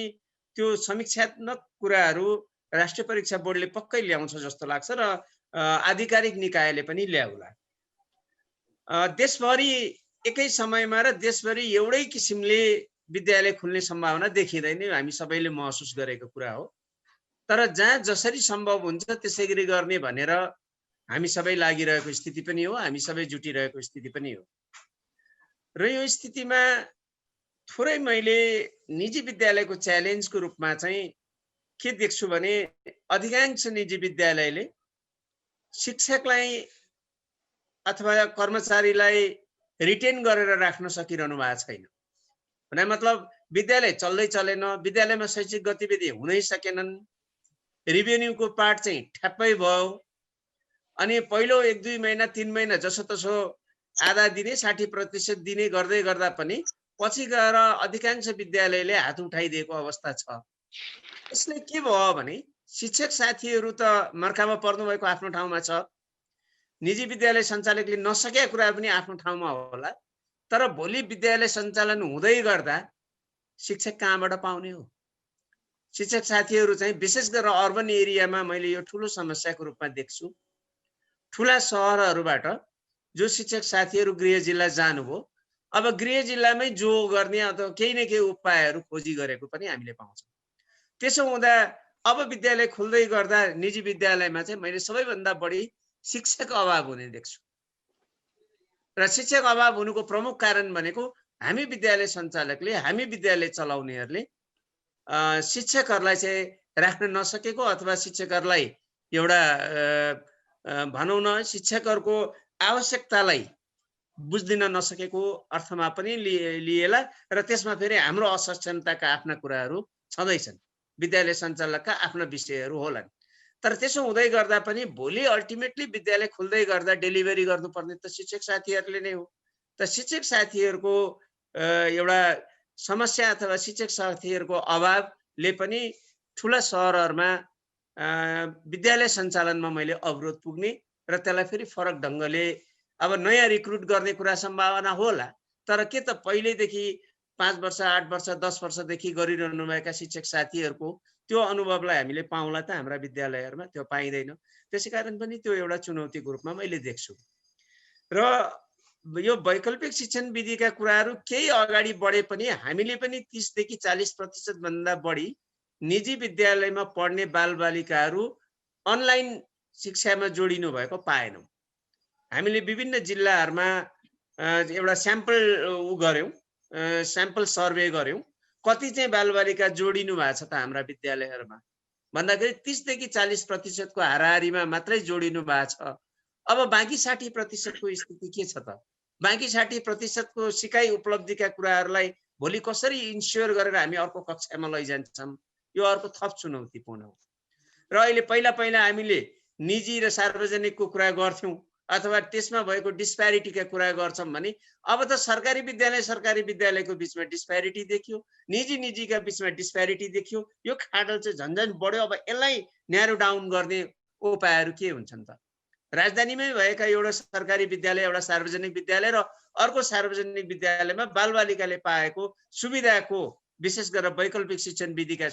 त्यो समीक्षात्मक कुराहरू राष्ट्रिय परीक्षा बोर्डले पक्कै ल्याउँछ जस्तो लाग्छ र आधिकारिक निकायले पनि ल्याउला। देशभरि एकै समयमा र देशभरि एउटै किसिमले विद्यालय खुल्ने सम्भावना देखिँदैन, हामी सबैले महसुस गरेको कुरा हो। तर जहाँ जसरी सम्भव हुन्छ त्यसै गरी गर्ने भनेर हामी सबै लागिरहेको स्थिति पनि हो, हामी सबै जुटिरहेको स्थिति पनि हो। र यो स्थितिमा थोरै मैले निजी विद्यालयको च्यालेन्जको रूपमा चाहिँ के देख्छु भने अधिकांश निजी विद्यालयले शिक्षकलाई अथवा कर्मचारीलाई रिटेन गरेर राख्न सकिरहनु भएको छैन। भने मतलब विद्यालय चल्दै चलेन, विद्यालयमा शैक्षिक गतिविधि हुनै सकेनन्, रेभेन्यूको पार्ट चाहिँ ठ्याप्पै भयो। अनि पहिलो 1-2 महिना 3 महिना जसोतसो आधा दिने 60% दिने गर्दै गर्दा पनि पछि गएर अधिकांश विद्यालयले हात उठाइदिएको अवस्था छ। यसले के भयो भने शिक्षक साथीहरू त मर्कामा पर्नु भएको आफ्नो ठाउँमा छ, निजी विद्यालय सञ्चालकले नसकेका कुरा पनि आफ्नो ठाउँमा होला, तर भोलि विद्यालय सञ्चालन हुँदै गर्दा शिक्षक कहाँबाट पाउने हो? शिक्षक साथीहरू चाहिँ विशेष गरेर अर्बन एरियामा मैले यो ठुलो समस्याको रूपमा देख्छु। ठुला सहरहरूबाट जो शिक्षक साथीहरू गृह जिल्ला जानुभयो अब गृह जिल्लामै जो गर्ने अथवा केही न केही उपायहरू खोजी गरेको पनि हामीले पाउँछौँ। त्यसो हुँदा अब विद्यालय खुल्दै गर्दा निजी विद्यालयमा चाहिँ मैले सबैभन्दा बढी शिक्षक अभाव हुने देख्छु। र शिक्षक अभाव हुनुको प्रमुख कारण भनेको हामी विद्यालय सञ्चालकले, हामी विद्यालय चलाउनेहरूले शिक्षकहरूलाई चाहिँ राख्न नसकेको अथवा शिक्षकहरूलाई एउटा भनौँ न शिक्षकहरूको आवश्यकतालाई बुझ्दिन नसकेको अर्थमा पनि लिएला र त्यसमा फेरि हाम्रो असक्षमताका आफ्ना कुराहरू छँदैछन्, विद्यालय सञ्चालकका आफ्ना विषयहरू होलान्। तर त्यसो हुँदै गर्दा पनि भोलि अल्टिमेटली विद्यालय खुल्दै गर्दा डेलिभरी गर्नुपर्ने त शिक्षक साथीहरूले नै हो। त शिक्षक साथीहरूको एउटा समस्या अथवा शिक्षक साथीहरूको अभावले पनि ठुला सहरहरूमा विद्यालय सञ्चालनमा मैले अवरोध पुग्ने र त्यसलाई फेरि फरक ढङ्गले अब नयाँ रिक्रुट गर्ने कुरा सम्भावना होला। तर के त पहिल्यैदेखि 5 वर्ष 8 वर्ष 10 वर्षदेखि गरिरहनु भएका शिक्षक साथीहरूको त्यो अनुभवलाई हामीले पाउँला त हाम्रा विद्यालयहरूमा? त्यो पाइँदैन। त्यसै कारण पनि त्यो एउटा चुनौतीको रूपमा मैले देख्छु। र यो वैकल्पिक शिक्षण विधिका कुराहरू केही अगाडि बढे पनि हामीले पनि 30 देखि 40% भन्दा बढी निजी विद्यालयमा पढ्ने बालबालिकाहरू अनलाइन शिक्षामा जोडिनु भएको पाएनौँ। हामीले विभिन्न जिल्लाहरूमा एउटा स्याम्पल गर्यौँ, स्याम्पल सर्वे गर्यौँ, कति चाहिँ बालबालिका जोडिनु भएको छ त हाम्रा विद्यालयहरूमा भन्दाखेरि 30 देखि 40% को हाराहारीमा मात्रै जोडिनु भएको छ। अब बाँकी 60% को स्थिति के छ त? बाँकी 60% को सिकाइ उपलब्धिका कुराहरूलाई भोलि कसरी इन्स्योर गरेर हामी अर्को कक्षामा लैजान्छौँ? यो अर्को थप चुनौतीपूर्ण हो। र अहिले पहिला हामीले निजी र सार्वजनिकको कुरा गर्थ्यौँ अथवा त्यसमा भएको डिस्प्यारिटीका कुरा गर्छौँ भने अब त सरकारी विद्यालयको बिचमा डिस्प्यारिटी देखियो, निजीका बिचमा डिस्प्यारिटी देखियो। यो खाडल चाहिँ झन्झन बढ्यो। अब यसलाई न्यारो डाउन गर्ने उपायहरू के हुन्छन् त? राजधानीमै भएका एउटा सरकारी विद्यालय, एउटा सार्वजनिक विद्यालय र अर्को सार्वजनिक विद्यालयमा बालबालिकाले पाएको सुविधाको विशेष गरेर वैकल्पिक शिक्षण विधिका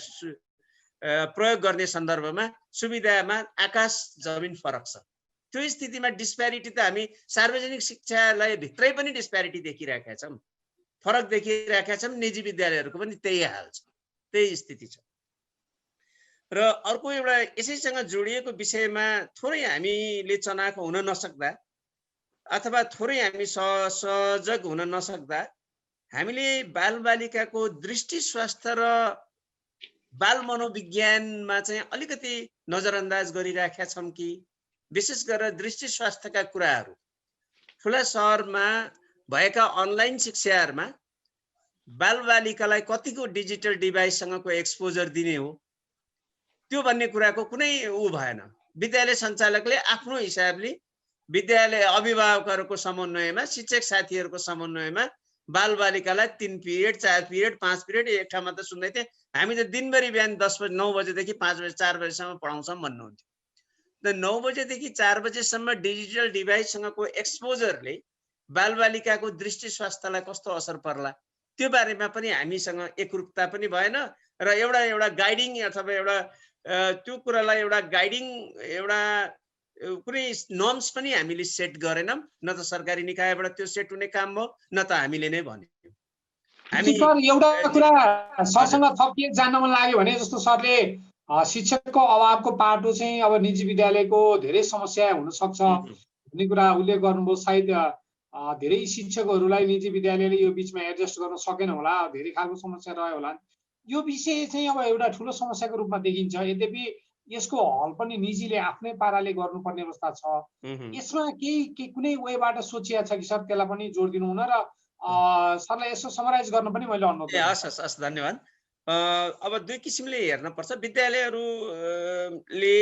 प्रयोग गर्ने सन्दर्भमा सुविधामा आकाश जमिन फरक छ। त्यो स्थितिमा डिस्प्यारिटी त हामी सार्वजनिक शिक्षालय भित्रै पनि डिस्प्यारिटी देखिरहेका छौँ, फरक देखिरहेका छौँ। निजी विद्यालयहरूको पनि त्यही हाल छ, त्यही स्थिति छ। र अर्को एउटा यसैसँग जोडिएको विषयमा थोरै हामीले चनाखो हुन नसक्दा अथवा थोरै हामी सजग हुन नसक्दा हामीले बालबालिकाको दृष्टि स्वास्थ्य र बाल मनोविज्ञानमा चाहिँ अलिकति नजरअन्दाज गरिराखेका छौँ कि? विशेष गरेर दृष्टि स्वास्थ्यका कुराहरू ठुला सहरमा भएका अनलाइन शिक्षाहरूमा बालबालिकालाई कतिको डिजिटल डिभाइससँगको एक्सपोजर दिने हो त्यो भन्ने कुराको कुनै भएन। विद्यालय सञ्चालकले आफ्नो हिसाबले विद्यालय अभिभावकहरूको समन्वयमा, शिक्षक साथीहरूको समन्वयमा बालबालिकालाई 3 पिरियड 4 पिरियड 5 पिरियड एक ठाउँमा त सुन्दै थिएँ हामी त दिनभरि बिहान 9 बजेदेखि 5 बजे 4 बजेसम्म पढाउँछौँ भन्नुहुन्थ्यो। त 9 बजेदेखि 4 बजेसम्म डिजिटल डिभाइससँगको एक्सपोजरले बालबालिकाको दृष्टि स्वास्थ्यलाई कस्तो असर पर्ला त्यो बारेमा पनि हामीसँग एकरूपता पनि भएन र एउटा गाइडिङ अथवा एउटा त्यो कुरालाई एउटा गाइडिङ एउटा कुनै नर्म्स पनि हामीले सेट गरेनौँ। न त सरकारी निकायबाट त्यो सेट हुने काम भयो, न त हामीले नै भन्यौँ। हामी एउटा कुरा सरसँग थप के जान्न मन लाग्यो भने जस्तो सरले शिक्षकको अभावको पाटो चाहिँ अब निजी विद्यालयको धेरै समस्या हुन सक्छ भन्ने कुरा उल्लेख गर्नुभयो। सायद धेरै शिक्षकहरूलाई निजी विद्यालयले यो बिचमा एडजस्ट गर्न सकेन होला, धेरै खालको समस्या रह्यो होला। यो विषय चाहिँ अब एउटा ठुलो समस्याको रूपमा देखिन्छ। यद्यपि यसको हल पनि निजीले आफ्नै पाराले गर्नुपर्ने अवस्था छ। यसमा केही कुनै वेबाट सोचिया छ कि सर? त्यसलाई पनि जोड दिनु हुन र सरलाई यसो समराइज गर्न पनि मैले अनुरोध गरेँ। हस् धन्यवाद। अब दुई किसिमले हेर्न पर्छ विद्यालयहरूले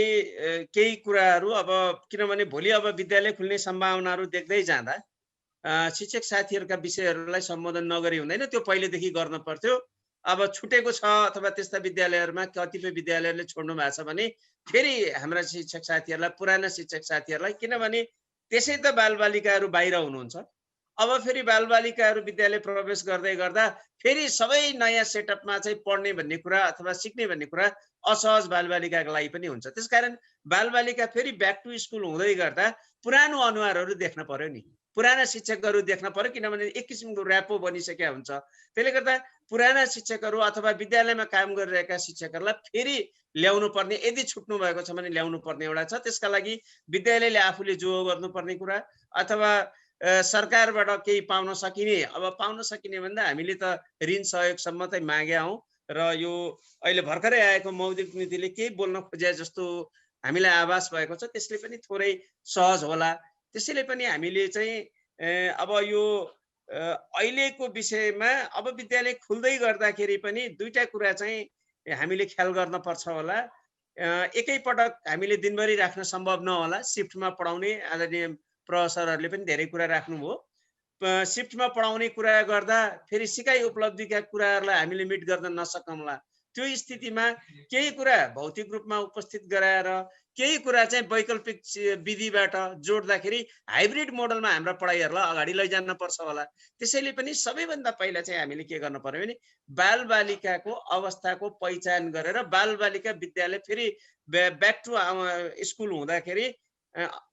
केही कुराहरू। अब किनभने भोलि अब विद्यालय खुल्ने सम्भावनाहरू देख्दै जाँदा शिक्षक साथीहरूका विषयहरूलाई सम्बोधन नगरी हुँदैन, त्यो पहिलेदेखि गर्न पर्थ्यो। अब छुटेको छ अथवा त्यस्ता विद्यालयहरूमा कतिपय विद्यालयहरूले छोड्नु भएको छ भने फेरि हाम्रा शिक्षक साथीहरूलाई, पुराना शिक्षक साथीहरूलाई, किनभने त्यसै त बालबालिकाहरू बाहिर हुनुहुन्छ, अब फेरि बालबालिकाहरू विद्यालय प्रवेश गर्दै गर्दा फेरि सबै नयाँ सेटअपमा चाहिँ पढ्ने भन्ने कुरा अथवा सिक्ने भन्ने कुरा असहज बालबालिकाको लागि पनि हुन्छ। त्यसकारण बालबालिका फेरि ब्याक टु स्कुल हुँदै गर्दा पुरानो अनुहारहरू देख्न पर्यो नि। पुराना शिक्षकहरू देख्न पर्यो, किनभने एक किसिमको ऱ्यापो बनिसकेका हुन्छ। त्यसले गर्दा पुराना शिक्षकहरू अथवा विद्यालयमा काम गरिरहेका शिक्षकहरूलाई फेरि ल्याउनु पर्ने, यदि छुट्नु भएको छ भने ल्याउनु पर्ने एउटा छ। त्यसका लागि विद्यालयले आफूले जो गर्नुपर्ने कुरा अथवा सरकारबाट केही पाउन सकिने, अब पाउन सकिने भन्दा हामीले त ऋण सहयोगसम्म चाहिँ मागे हौँ र यो अहिले भर्खरै आएको मौद्रिक नीतिले केही बोल्न खोजे जस्तो हामीलाई आभास भएको छ। त्यसले पनि थोरै सहज होला। त्यसैले पनि हामीले चाहिँ अब यो अहिलेको विषयमा अब विद्यालय खुल्दै गर्दाखेरि पनि दुईटा कुरा चाहिँ हामीले ख्याल गर्न पर्छ होला। एकैपटक हामीले दिनभरि राख्न सम्भव नहोला। सिफ्टमा पढाउने आदरणीय प्रोफेसरहरूले पनि धेरै कुरा राख्नुभयो। सिफ्टमा पढाउने कुरा गर्दा फेरि सिकाइ उपलब्धिका कुराहरूलाई हामीले मिट गर्न नसकौँला। त्यो स्थितिमा केही कुरा भौतिक रूपमा उपस्थित गराएर केही कुरा चाहिँ वैकल्पिक विधिबाट जोड्दाखेरि हाइब्रिड मोडलमा हाम्रा पढाइहरूलाई अगाडि लैजान पर्छ होला। त्यसैले पनि सबैभन्दा पहिला चाहिँ हामीले के गर्नु पर्यो भने बालबालिकाको अवस्थाको पहिचान गरेर बालबालिका विद्यालय फेरि ब्याक टु स्कुल हुँदाखेरि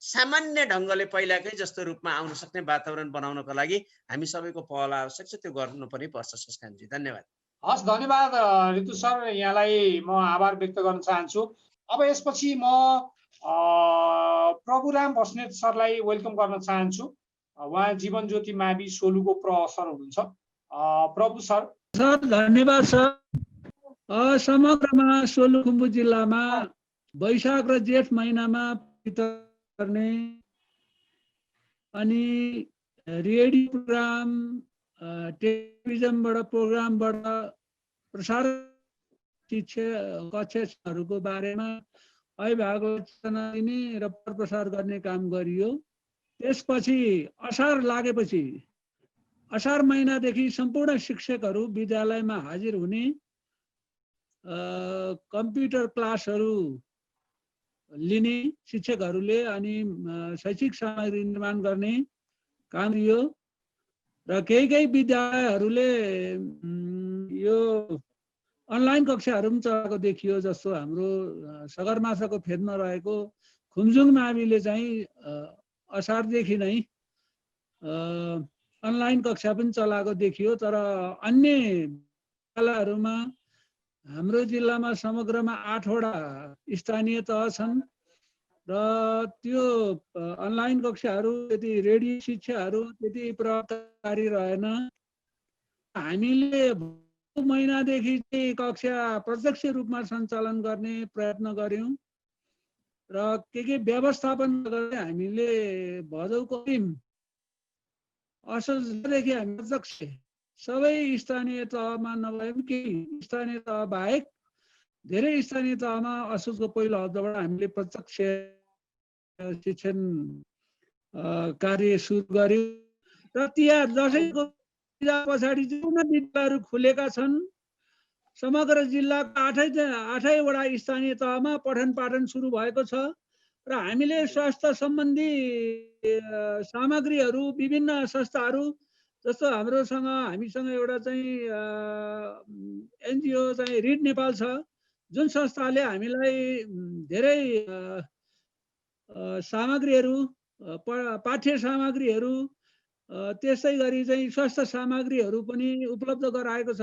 सामान्य ढङ्गले पहिलाकै जस्तो रूपमा आउन सक्ने वातावरण बनाउनको लागि हामी सबैको पहल आवश्यक छ। त्यो गर्नु पनि पर्छ। शशकान्तजी धन्यवाद। हस्, धन्यवाद ऋतु सर, यहाँलाई म आभार व्यक्त गर्न चाहन्छु। अब यसपछि म प्रभुराम बस्नेत सरलाई वेलकम गर्न चाहन्छु। उहाँ जीवन ज्योति मावि सोलुको प्रोफेसर हुनुहुन्छ। प्रभु सर। सर धन्यवाद सर। समग्रमा सोलुखुम्बु जिल्लामा वैशाख र जेठ महिनामा गर्ने अनि रेडियो प्रोग्राम टेलिभिजनबाट प्रोग्रामबाट प्रसार कक्षाहरूको बारेमा अभिभावकलाई सूचना दिने र प्रसार गर्ने काम गरियो। त्यसपछि असार लागेपछि असार महिनादेखि सम्पूर्ण शिक्षकहरू विद्यालयमा हाजिर हुने, कम्प्युटर क्लासहरू लिने शिक्षकहरूले अनि शैक्षिक सामग्री निर्माण गर्ने काम गरियो। र केही विद्यालयहरूले यो अनलाइन कक्षाहरू पनि चलाएको देखियो। जस्तो हाम्रो सगरमाथाको फेदमा रहेको खुम्जुङ माविले चाहिँ असारदेखि नै अनलाइन कक्षा पनि चलाएको देखियो। तर अन्य विद्यालयहरूमा हाम्रो जिल्लामा समग्रमा 8 वटा स्थानीय तह छन् र त्यो अनलाइन कक्षाहरू त्यति रेडियो शिक्षाहरू त्यति प्रभावकारी रहेन। हामीले महिनादेखि चाहिँ कक्षा प्रत्यक्ष रूपमा सञ्चालन गर्ने प्रयत्न गर्यौं र के व्यवस्थापन गर्दै हामीले भदौको असोजदेखि हामी प्रत्यक्ष सबै स्थानीय तहमा नभए पनि केही स्थानीय तह बाहेक धेरै स्थानीय तहमा असोजको पहिलो हप्ताबाट हामीले प्रत्यक्ष शिक्षण कार्य सुरु गर्यौं र तिहार दशैंको पछाडि जुन विद्यालयहरू खुलेका छन् समग्र जिल्लाका 8 वटा स्थानीय तहमा पठन पाठन सुरु भएको छ र हामीले स्वास्थ्य सम्बन्धी सामग्रीहरू विभिन्न संस्थाहरू जस्तो हामीसँग एउटा चाहिँ एनजिओ चाहिँ रिड नेपाल छ, जुन संस्थाले हामीलाई धेरै सामग्रीहरू पाठ्य सामग्रीहरू त्यसै गरी चाहिँ स्वास्थ्य सामग्रीहरू पनि उपलब्ध गराएको छ।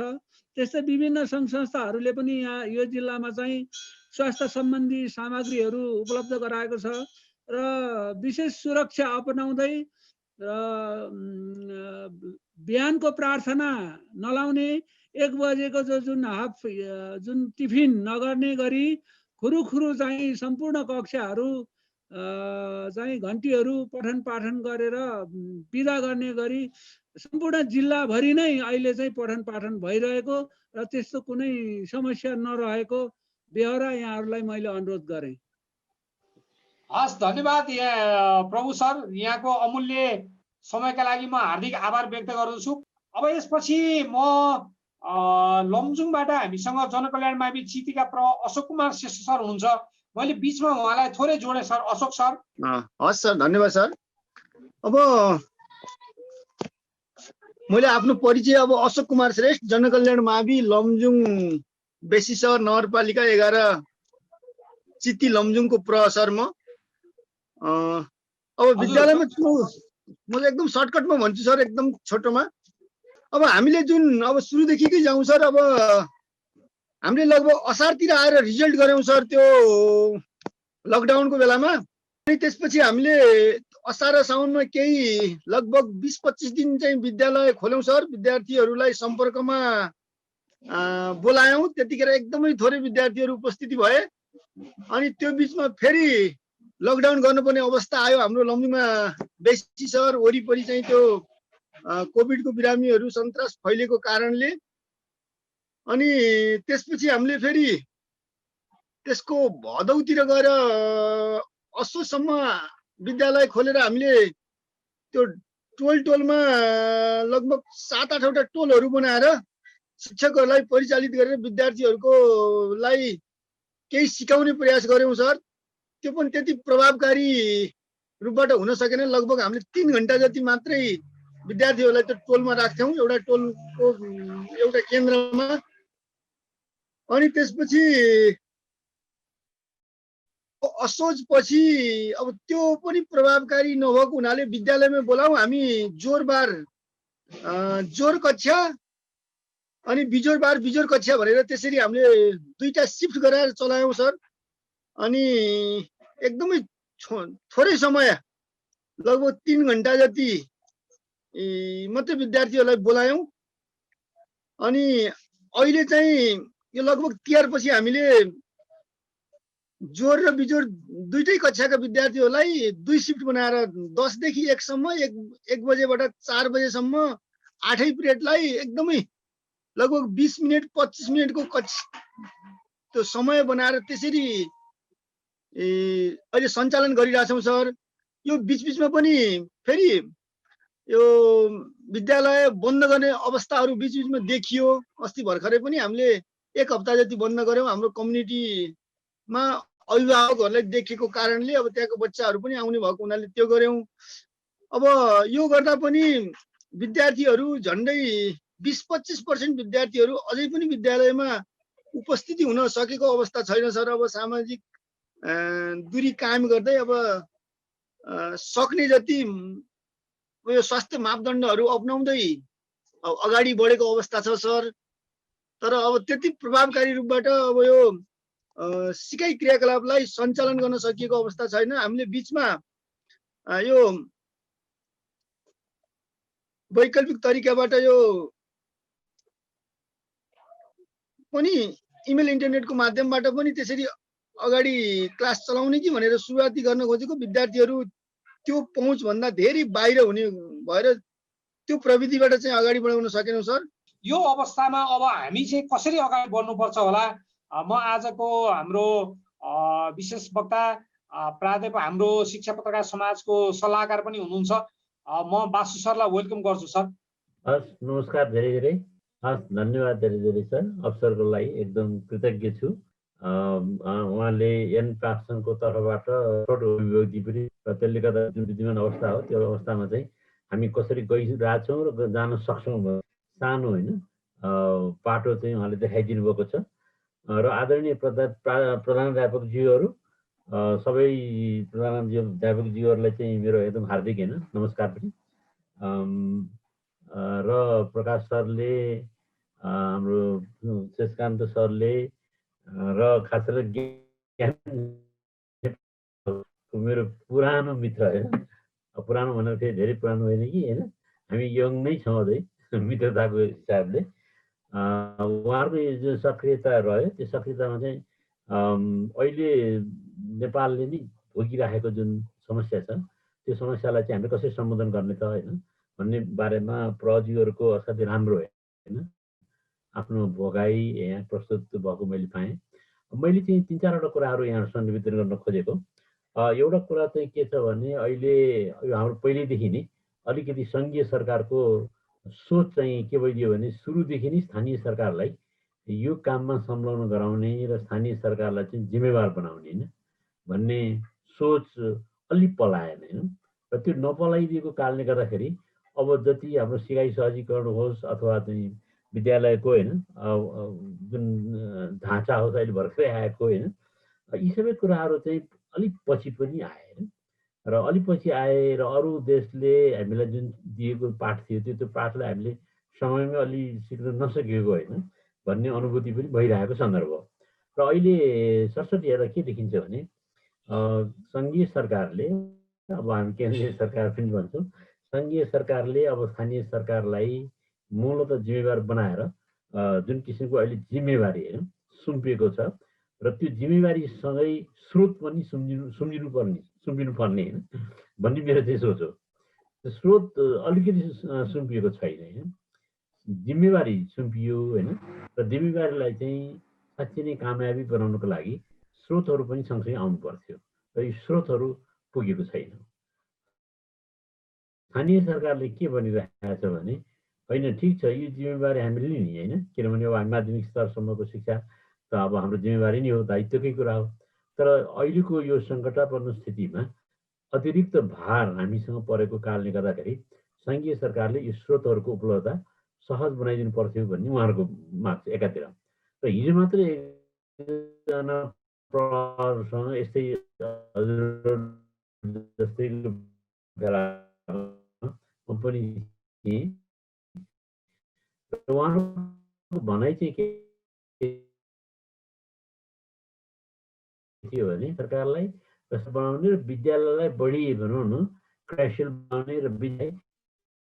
त्यस्तै विभिन्न सङ्घ संस्थाहरूले पनि यहाँ यो जिल्लामा चाहिँ स्वास्थ्य सम्बन्धी सामग्रीहरू उपलब्ध गराएको छ र विशेष सुरक्षा अपनाउँदै र बिहानको प्रार्थना नलाउने 1 बजेको जुन टिफिन नगर्ने गरी खुरुखुरु चाहिँ सम्पूर्ण कक्षाहरू चाहिँ घन्टीहरू पठन पाठन गरेर बिदा गर्ने गरी सम्पूर्ण जिल्लाभरि नै अहिले चाहिँ पठन पाठन भइरहेको र त्यस्तो कुनै समस्या नरहेको बेहोरा यहाँहरूलाई मैले अनुरोध गरेँ। हस्, धन्यवाद प्रभु सर, यहाँको अमूल्य समयका लागि म हार्दिक आभार व्यक्त गर्दछु। अब यसपछि म लमजुङबाट हामीसँग जनकल्याण मावि चितिका अशोक कुमार श्रेष्ठ सर हुनुहुन्छ। मैले बीचमा उहाँलाई थोरै जोडे सर। अशोक सर। हस् सर, धन्यवाद सर। अब मैले आफ्नो परिचय अशोक कुमार श्रेष्ठ, जनकल्याण मावि लमजुङ बेसी सहर नगरपालिका 11 चित्ती लमजुङको प्रहसर म। अब विद्यालयमा म एकदम सर्टकटमा भन्छु सर, एकदम छोटोमा। अब हामीले जुन अब सुरुदेखिकै जाउँ सर, अब हामीले लगभग असारतिर आएर रिजल्ट गऱ्यौँ सर त्यो लकडाउनको बेलामा। अनि त्यसपछि हामीले असार र साउनमा केही लगभग 20-25 दिन चाहिँ विद्यालय खोल्यौँ सर। विद्यार्थीहरूलाई सम्पर्कमा बोलायौँ। त्यतिखेर एकदमै थोरै विद्यार्थीहरू उपस्थिति भए। अनि त्यो बिचमा फेरि लकडाउन गर्नुपर्ने अवस्था आयो हाम्रो लमजुङमा। बेसी सहर वरिपरि चाहिँ त्यो कोभिडको बिरामीहरू सन्तास फैलिएको कारणले। अनि त्यसपछि हामीले फेरि त्यसको भदौतिर गएर असोजसम्म विद्यालय खोलेर हामीले त्यो टोलमा लगभग 7-8वटा टोलहरू बनाएर शिक्षकहरूलाई परिचालित गरेर विद्यार्थीहरूलाई केही सिकाउने प्रयास गऱ्यौँ सर। त्यो पनि त्यति प्रभावकारी रूपबाट हुन सकेन। लगभग हामीले 3 घण्टा जति मात्रै विद्यार्थीहरूलाई त्यो टोलमा राख्थ्यौँ, एउटा टोलको एउटा केन्द्रमा। अनि त्यसपछि असोजपछि अब त्यो पनि प्रभावकारी नभएको हुनाले विद्यालयमा बोलाउँ हामी जोर कक्षा अनि बिजोर कक्षा भनेर त्यसरी हामीले 2टा सिफ्ट गराएर चलायौँ सर। अनि एकदमै थोरै समय लगभग 3 घण्टा जति मात्रै विद्यार्थीहरूलाई बोलायौँ। अनि अहिले चाहिँ यो लगभग तिहारपछि हामीले जोर र बिजोर 2टै कक्षाका विद्यार्थीहरूलाई 2 सिफ्ट बनाएर 10 देखि 1 सम्म 1 बजेबाट 4 बजेसम्म 8 पिरियडलाई एकदमै लगभग 20 मिनट 25 मिनटको त्यो समय बनाएर त्यसरी अहिले सञ्चालन गरिरहेछौँ सर। यो बिचबिचमा पनि फेरि यो विद्यालय बन्द गर्ने अवस्थाहरू बिचबिचमा देखियो। अस्ति भर्खरै पनि हामीले 1 हप्ता जति बन्द गऱ्यौँ। हाम्रो कम्युनिटीमा अभिभावकहरूलाई देखेको कारणले अब त्यहाँको बच्चाहरू पनि आउने भएको हुनाले त्यो गऱ्यौँ। अब यो गर्दा पनि विद्यार्थीहरू झन्डै 20-25% विद्यार्थीहरू अझै पनि विद्यालयमा उपस्थिति हुन सकेको अवस्था छैन सर। अब सामाजिक दूरी कायम गर्दै अब सक्ने जति यो स्वास्थ्य मापदण्डहरू अपनाउँदै अगाडि बढेको अवस्था छ सर। तर अब त्यति प्रभावकारी रूपबाट अब यो सिकाइ क्रियाकलापलाई सञ्चालन गर्न सकिएको अवस्था छैन। हामीले बिचमा यो वैकल्पिक तरिकाबाट यो पनि इमेल इन्टरनेटको माध्यमबाट पनि त्यसरी अगाडि क्लास चलाउने कि भनेर सुरुवाती गर्न खोजेको विद्यार्थीहरू त्यो पहुँच भन्दा धेरै बाहिर हुने भएर त्यो प्रविधिबाट चाहिँ अगाडि बढाउन सकेनौँ सर। यो अवस्थामा अब हामी चाहिँ कसरी अगाडि बढ्नुपर्छ होला? म आजको हाम्रो विशेष वक्ता प्राध्यापक हाम्रो शिक्षा पत्रकार समाजको सल्लाहकार पनि हुनुहुन्छ। म बासु सरलाई वेलकम गर्छु सर। हस्, नमस्कार धेरै धेरै। हस्, धन्यवाद धेरै धेरै सर। अवसरको लागि एकदम कृतज्ञ छु। उहाँले एन प्राक्सनको तर्फबाट अभिव्यक्ति पनि र त्यसले गर्दा जुन विद्यमान अवस्था हो त्यो अवस्थामा चाहिँ हामी कसरी गइरहेछौँ र जान सक्छौँ सानो होइन पाटो चाहिँ उहाँले देखाइदिनु भएको छ। र आदरणीय प्रधानाध्यापकज्यूहरू सबै प्रधानाध्यापकज्यूहरूलाई चाहिँ मेरो एकदम हार्दिक होइन नमस्कार पनि। र प्रकाश सरले हाम्रो शेषकान्त सरले र खास गरेर मेरो पुरानो मित्र होइन, पुरानो भनेर फेरि धेरै पुरानो होइन कि होइन, हामी यङ नै छौँ अझै मित्रताको हिसाबले। उहाँहरूको जो सक्रियता रह्यो त्यो सक्रियतामा चाहिँ अहिले नेपालले नै भोगिराखेको जुन समस्या छ त्यो समस्यालाई चाहिँ हामीले कसरी सम्बोधन गर्ने त होइन भन्ने बारेमा प्रहरीहरूको असाध्यै राम्रो होइन आफ्नो भोगाई यहाँ प्रस्तुत भएको मैले पाएँ। मैले चाहिँ 3-4वटा कुराहरू यहाँ सन्निवेदन गर्न खोजेको। एउटा कुरा चाहिँ के छ भने अहिले हाम्रो पहिल्यैदेखि नै अलिकति सङ्घीय सरकारको सोच चाहिँ के भइदियो भने सुरुदेखि नै स्थानीय सरकारलाई यो काममा संलग्न गराउने र स्थानीय सरकारलाई चाहिँ जिम्मेवार बनाउने होइन भन्ने सोच अलि पलाएन होइन। र त्यो नपलाइदिएको कारणले गर्दाखेरि अब जति हाम्रो सिकाइ सहजीकरण होस् अथवा चाहिँ विद्यालयको होइन जुन ढाँचा होस् अहिले भर्खरै आएको होइन, यी सबै कुराहरू चाहिँ अलिक पछि पनि आए होइन। र अलि पछि आए र अरू देशले हामीलाई जुन दिएको पाठ थियो त्यो पाठलाई हामीले समयमै अलि सिक्न नसकेको होइन भन्ने अनुभूति पनि भइरहेको सन्दर्भ हो। र अहिले सरस्वती हेर्दा के देखिन्छ भने सङ्घीय सरकारले, अब हामी केन्द्रीय सरकार पनि भन्छौँ, सङ्घीय सरकारले अब स्थानीय सरकारलाई मूलत जिम्मेवार बनाएर जुन किसिमको अहिले जिम्मेवारी होइन सुम्पिएको छ र त्यो जिम्मेवारीसँगै स्रोत पनि सुम्पिनु पर्ने होइन भन्ने मेरो चाहिँ सोच हो। स्रोत अलिकति सुम्पिएको छैन होइन, जिम्मेवारी सुम्पियो होइन र जिम्मेवारीलाई चाहिँ साँच्चै नै कामयाबी बनाउनको लागि स्रोतहरू पनि सँगसँगै आउनु पर्थ्यो र यी स्रोतहरू पुगेको छैन। स्थानीय सरकारले के भनिरहेको छ भने होइन ठिक छ यो जिम्मेवारी हामीले लिने होइन, किनभने अब हामी माध्यमिक स्तरसम्मको शिक्षा त अब हाम्रो जिम्मेवारी नै हो, दायित्वकै कुरा हो। तर अहिलेको यो सङ्कटापन्न स्थितिमा अतिरिक्त भार हामीसँग परेको कारणले गर्दाखेरि सङ्घीय सरकारले यो स्रोतहरूको उपलब्धता सहज बनाइदिनु पर्थ्यो भन्ने उहाँहरूको माग छ एकातिर। र हिजो मात्रै एकजना प्रहरसँग यस्तै हजुर जस्तै बेला पनि उहाँको भनाइ चाहिँ के थियो भने सरकारलाई कस्तो बनाउने र विद्यालयलाई बढी भनौँ न क्रियाशील बनाउने र विद्यालय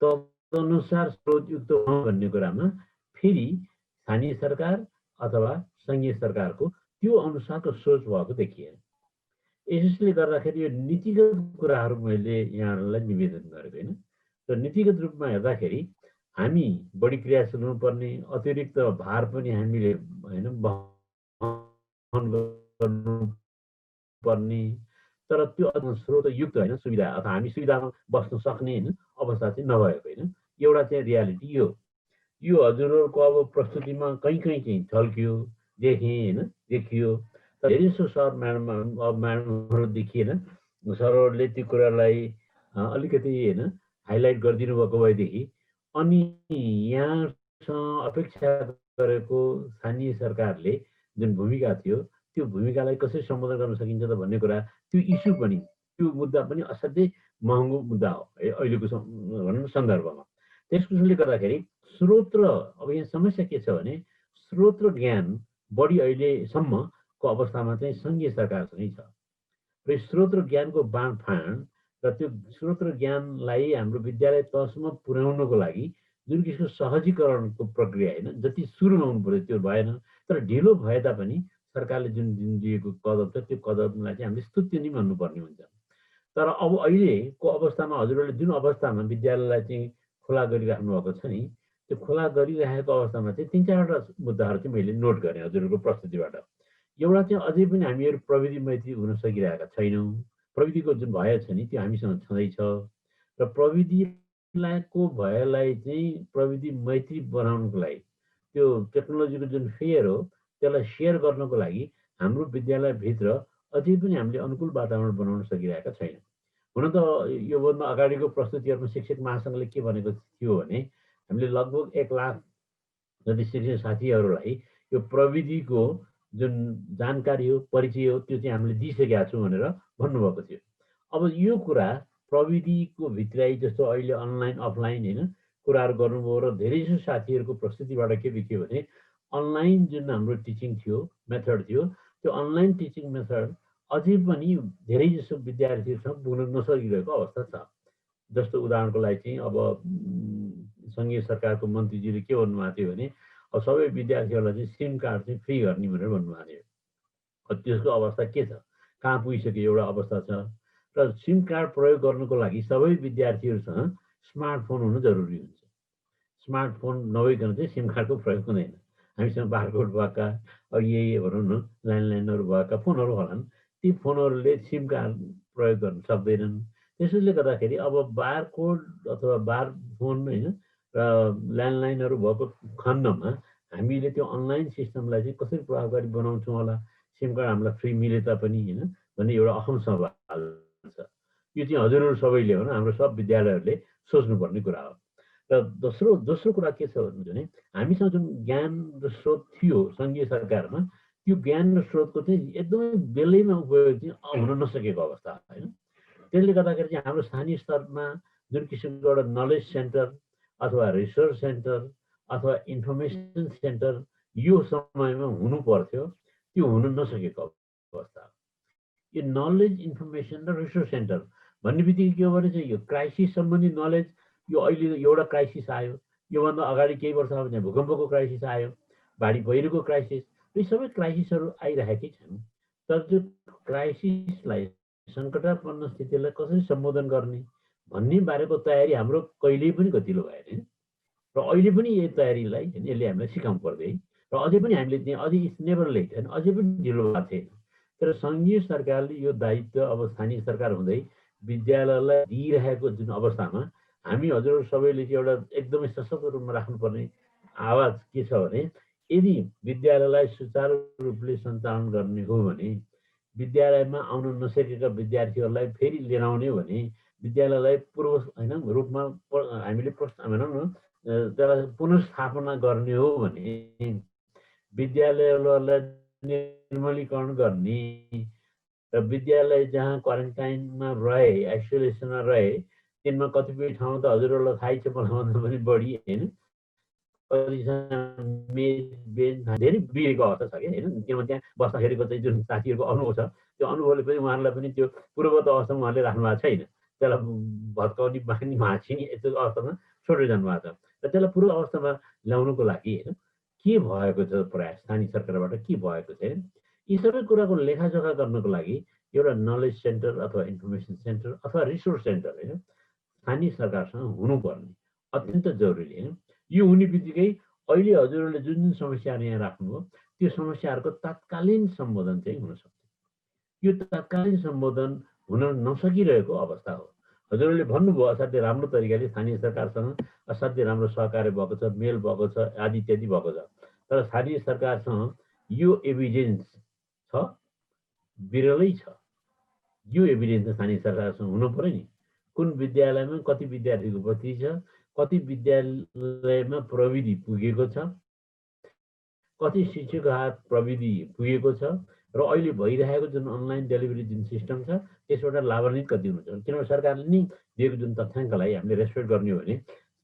तदनुसार स्रोतयुक्त भन्ने कुरामा फेरि स्थानीय सरकार अथवा सङ्घीय सरकारको त्यो अनुसारको सोच भएको देखिएन। यसले गर्दाखेरि यो नीतिगत कुराहरू मैले यहाँहरूलाई निवेदन गरेको होइन। र नीतिगत रूपमा हेर्दाखेरि हामी बढी क्रियाशील हुनुपर्ने, अतिरिक्त भार पनि हामीले होइन वहन गर्नुपर्ने, तर त्यो स्रोतयुक्त होइन सुविधा अथवा हामी सुविधामा बस्न सक्ने होइन अवस्था चाहिँ नभएको होइन। एउटा चाहिँ रियालिटी यो हजुरहरूको अब प्रस्तुतिमा कहीँ चाहिँ झल्कियो, देखेँ होइन देखियो। तर धेरैजसो सर म्याडमहरू देखिएन, सरहरूले त्यो कुरालाई अलिकति होइन हाइलाइट गरिदिनु भएको भएदेखि अनि यहाँसँग अपेक्षा गरेको स्थानीय सरकारले जुन भूमिका थियो त्यो भूमिकालाई कसरी सम्बोधन गर्न सकिन्छ त भन्ने कुरा, त्यो इस्यु पनि, त्यो मुद्दा पनि असाध्यै महँगो मुद्दा हो अहिलेको भनौँ सन्दर्भमा। त्यसले गर्दाखेरि स्रोत र अब यहाँ समस्या के छ भने स्रोत र ज्ञान बढी अहिलेसम्मको अवस्थामा चाहिँ सङ्घीय सरकारसँगै छ। र स्रोत र ज्ञानको बाँडफाँड र त्यो स्रोत र ज्ञानलाई हाम्रो विद्यालय तहसम्म पुर्याउनको लागि जुन किसिमको सहजीकरणको प्रक्रिया होइन जति सुरुमा हुनु पर्यो त्यो भएन। तर ढिलो भए तापनि सरकारले जुन दिएको कदम छ त्यो कदमलाई चाहिँ हामीले स्तुत्य नै मान्नुपर्ने हुन्छ। तर अब अहिलेको अवस्थामा हजुरहरूले जुन अवस्थामा विद्यालयलाई चाहिँ खुला गरिराख्नु भएको छ नि, त्यो खुला गरिरहेको अवस्थामा चाहिँ 3-4वटा मुद्दाहरू चाहिँ मैले नोट गरेँ हजुरहरूको प्रस्तुतिबाट। एउटा चाहिँ अझै पनि हामीहरू प्रविधि मैत्री हुन सकिरहेका छैनौँ। प्रविधिको जुन भय छ नि त्यो हामीसँग छँदैछ र प्रविधिको भयलाई चाहिँ प्रविधि मैत्री बनाउनको लागि त्यो टेक्नोलोजीको जुन फेयर हो त्यसलाई सेयर गर्नको लागि हाम्रो विद्यालयभित्र अझै पनि हामीले अनुकूल वातावरण बनाउन सकिरहेका छैनौँ। हुन त योभन्दा अगाडिको प्रस्तुतिहरूमा शिक्षक महासङ्घले के भनेको थियो भने हामीले लगभग 1 लाख जति शिक्षक साथीहरूलाई यो प्रविधिको जुन जानकारी हो, परिचय हो त्यो चाहिँ हामीले दिइसकेका छौँ भनेर भन्नुभएको थियो। अब यो कुरा प्रविधिको भित्राइ जस्तो अहिले अनलाइन अफलाइन होइन कुराहरू गर्नुभयो र धेरैजसो साथीहरूको प्रस्तुतिबाट के देखियो भने अनलाइन जुन हाम्रो टिचिङ थियो, मेथड थियो, त्यो अनलाइन टिचिङ मेथड अझै पनि धेरैजसो विद्यार्थीहरूसँग पुग्न नसकिरहेको अवस्था छ। जस्तो उदाहरणको लागि चाहिँ अब सङ्घीय सरकारको मन्त्रीजीले के भन्नुभएको थियो भने अब सबै विद्यार्थीहरूलाई चाहिँ सिम कार्ड चाहिँ फ्री गर्ने भनेर भन्नुभएको थियो। त्यसको अवस्था के छ, कहाँ पुगिसक्यो एउटा अवस्था छ। र सिम कार्ड प्रयोग गर्नुको लागि सबै विद्यार्थीहरूसँग स्मार्टफोन हुनु जरुरी हुन्छ। स्मार्टफोन नभइकन चाहिँ सिम कार्डको प्रयोग हुँदैन। हामीसँग बारकोड भएका अब यही भनौँ न ल्यान्डलाइनहरू भएका फोनहरू होलान्, ती फोनहरूले सिम कार्ड प्रयोग गर्न सक्दैनन्। त्यसैले गर्दाखेरि अब बारकोड अथवा बार फोन होइन र ल्यान्डलाइनहरू भएको खण्डमा हामीले त्यो अनलाइन सिस्टमलाई चाहिँ कसरी प्रभावकारी बनाउँछौँ होला, सिम कार्ड हामीलाई फ्री मिले तापनि होइन भन्ने एउटा अहम सवाल छ। यो चाहिँ हजुरहरू सबैले हो हाम्रो सब विद्यालयहरूले सोच्नुपर्ने कुरा हो। र दोस्रो कुरा के छ भने हामीसँग जुन ज्ञान र स्रोत थियो सङ्घीय सरकारमा त्यो ज्ञान र स्रोतको चाहिँ एकदमै बेलैमा उपयोग चाहिँ हुन नसकेको अवस्था होइन। त्यसले गर्दाखेरि चाहिँ हाम्रो स्थानीय स्तरमा जुन किसिमको एउटा नलेज सेन्टर अथवा रिसर्च सेन्टर अथवा इन्फर्मेसन सेन्टर यो समयमा हुनु पर्थ्यो, त्यो हुन नसकेको अवस्था। यो नलेज इन्फर्मेसन र रिसर्च सेन्टर भन्ने बित्तिकै के हो भने चाहिँ यो क्राइसिस सम्बन्धी नलेज, यो अहिले एउटा क्राइसिस आयो, योभन्दा अगाडि केही वर्ष अगाडि भूकम्पको क्राइसिस आयो, बाढी पहिरोको क्राइसिस, यो सबै क्राइसिसहरू आइरहेकै छन्। तर त्यो क्राइसिसलाई, सङ्कटापन्न स्थितिलाई कसरी सम्बोधन गर्ने भन्ने बारेको तयारी हाम्रो कहिल्यै पनि गतिलो भएन र अहिले पनि यो तयारीलाई यसले हामीलाई सिकाउनु पर्दै र अझै पनि हामीले चाहिँ अझै इट्स नेभर लेट होइन, अझै पनि ढिलो भएको छैन। तर सङ्घीय सरकारले यो दायित्व अब स्थानीय सरकार हुँदै विद्यालयलाई दिइरहेको जुन अवस्थामा हामी हजुरहरू सबैले चाहिँ एउटा एकदमै सशक्त रूपमा राख्नुपर्ने आवाज के छ भने, यदि विद्यालयलाई सुचारू रूपले सञ्चालन गर्ने हो भने, विद्यालयमा आउन नसकेका विद्यार्थीहरूलाई फेरि लिएर आउने हो भने, विद्यालयलाई पूर्व होइन रूपमा हामीले भनौँ न त्यसलाई पुनर्स्थापना गर्ने हो भने, विद्यालयहरूलाई निर्मलीकरण गर्ने र विद्यालय जहाँ क्वारेन्टाइनमा रहे, आइसोलेसनमा रहे, तिनमा कतिपय ठाउँ त हजुरहरूलाई थाहै छ, मलाइभन्दा पनि बढी होइन, धेरै बिग्रेको अवस्था छ क्या होइन। किनभने त्यहाँ बस्दाखेरिको चाहिँ जुन साथीहरूको अनुभव छ, त्यो अनुभवले पनि उहाँहरूलाई पनि त्यो पूर्वगत अवस्थामा उहाँले राख्नु भएको छैन, त्यसलाई भत्काउने बानी भाँचिने यस्तो अवस्थामा छोडेर जानुभएको छ। र त्यसलाई पूर्व अवस्थामा ल्याउनुको लागि होइन के भएको छ, प्रयास स्थानीय सरकारबाट के भएको छ, यी सबै कुराको लेखाजोखा गर्नको लागि एउटा नलेज सेन्टर अथवा इन्फर्मेसन सेन्टर अथवा रिसोर्स सेन्टर होइन स्थानीय सरकारसँग हुनुपर्ने अत्यन्त जरुरी होइन। यो हुने बित्तिकै अहिले हजुरहरूले जुन जुन समस्याहरू यहाँ राख्नुभयो त्यो समस्याहरूको तात्कालीन सम्बोधन चाहिँ हुन सक्छ। यो तात्कालीन सम्बोधन हुन नसकिरहेको अवस्था हो। हजुरहरूले भन्नुभयो असाध्यै राम्रो तरिकाले स्थानीय सरकारसँग असाध्यै राम्रो सहकार्य भएको छ, मेल भएको छ, आदि इत्यादि भएको छ। तर स्थानीय सरकारसँग यो एभिडेन्स छ, बिरलै छ। यो एभिडेन्स स्थानीय सरकारसँग हुनु पर्यो नि। कुन विद्यालयमा कति विद्यार्थीको उपस्थिति छ, कति विद्यालयमा प्रविधि पुगेको छ, कति शिक्षकको हात प्रविधि पुगेको छ र अहिले भइरहेको जुन अनलाइन डेलिभरी जुन सिस्टम छ त्यसबाट लाभान्वित कति हुनुहुन्छ। किनभने सरकारले नि दिएको जुन तथ्याङ्कलाई हामीले रेस्पेक्ट गर्ने हो भने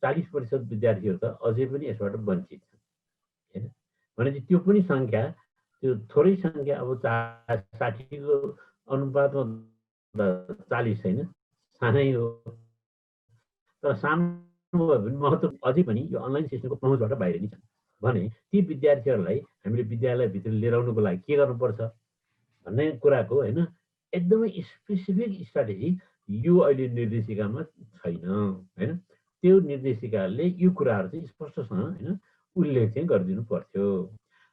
40% विद्यार्थीहरू त अझै पनि यसबाट वञ्चित छन् होइन। भनेपछि त्यो पनि सङ्ख्या, त्यो थोरै सङ्ख्या, अब 60को अनुपातमा 40 छैन, सानै हो। तर सानो भए पनि महत्त्व अझै पनि यो अनलाइन सिस्टमको पहुँचबाट बाहिर नै छन् भने ती विद्यार्थीहरूलाई हामीले विद्यालयभित्र लिएर आउनुको लागि के गर्नुपर्छ भन्ने कुराको होइन एकदमै स्पेसिफिक स्ट्राटेजी यो अहिले निर्देशिकामा छैन होइन। त्यो निर्देशिकाले यो कुराहरू चाहिँ स्पष्टसँग होइन उल्लेख चाहिँ गरिदिनु पर्थ्यो।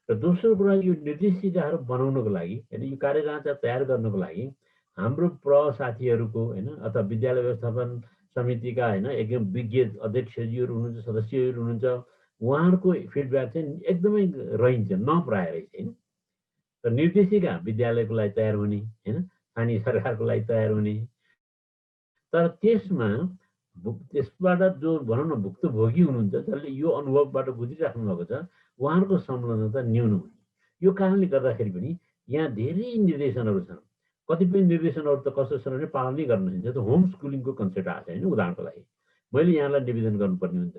र दोस्रो कुरा, यो निर्देशिकाहरू बनाउनको लागि होइन यो कार्यढाँचा तयार गर्नको लागि हाम्रो साथीहरूको होइन अथवा विद्यालय व्यवस्थापन समितिका होइन एकदम विज्ञ अध्यक्षज्यूहरू हुनुहुन्छ, सदस्यहरू हुनुहुन्छ, उहाँहरूको फिडब्याक चाहिँ एकदमै रहन्छ, नपुऱ्याएर होइन। र निर्देशिका विद्यालयको लागि तयार हुने होइन, स्थानीय सरकारको लागि तयार हुने, तर त्यसबाट जो भनौँ न भुक्तभोगी हुनुहुन्छ, जसले यो अनुभवबाट गुज्रिराख्नु भएको छ, उहाँहरूको संलग्नता न्यून हुने। यो कारणले गर्दाखेरि पनि यहाँ धेरै निर्देशनहरू छन्। कतिपय निर्देशनहरू त कस्तो छन् भने पालनै गर्न सकिन्छ। त्यो होम स्कुलिङको कन्सेप्ट आएको छ होइन। उदाहरणको लागि मैले यहाँलाई निवेदन गर्नुपर्ने हुन्छ,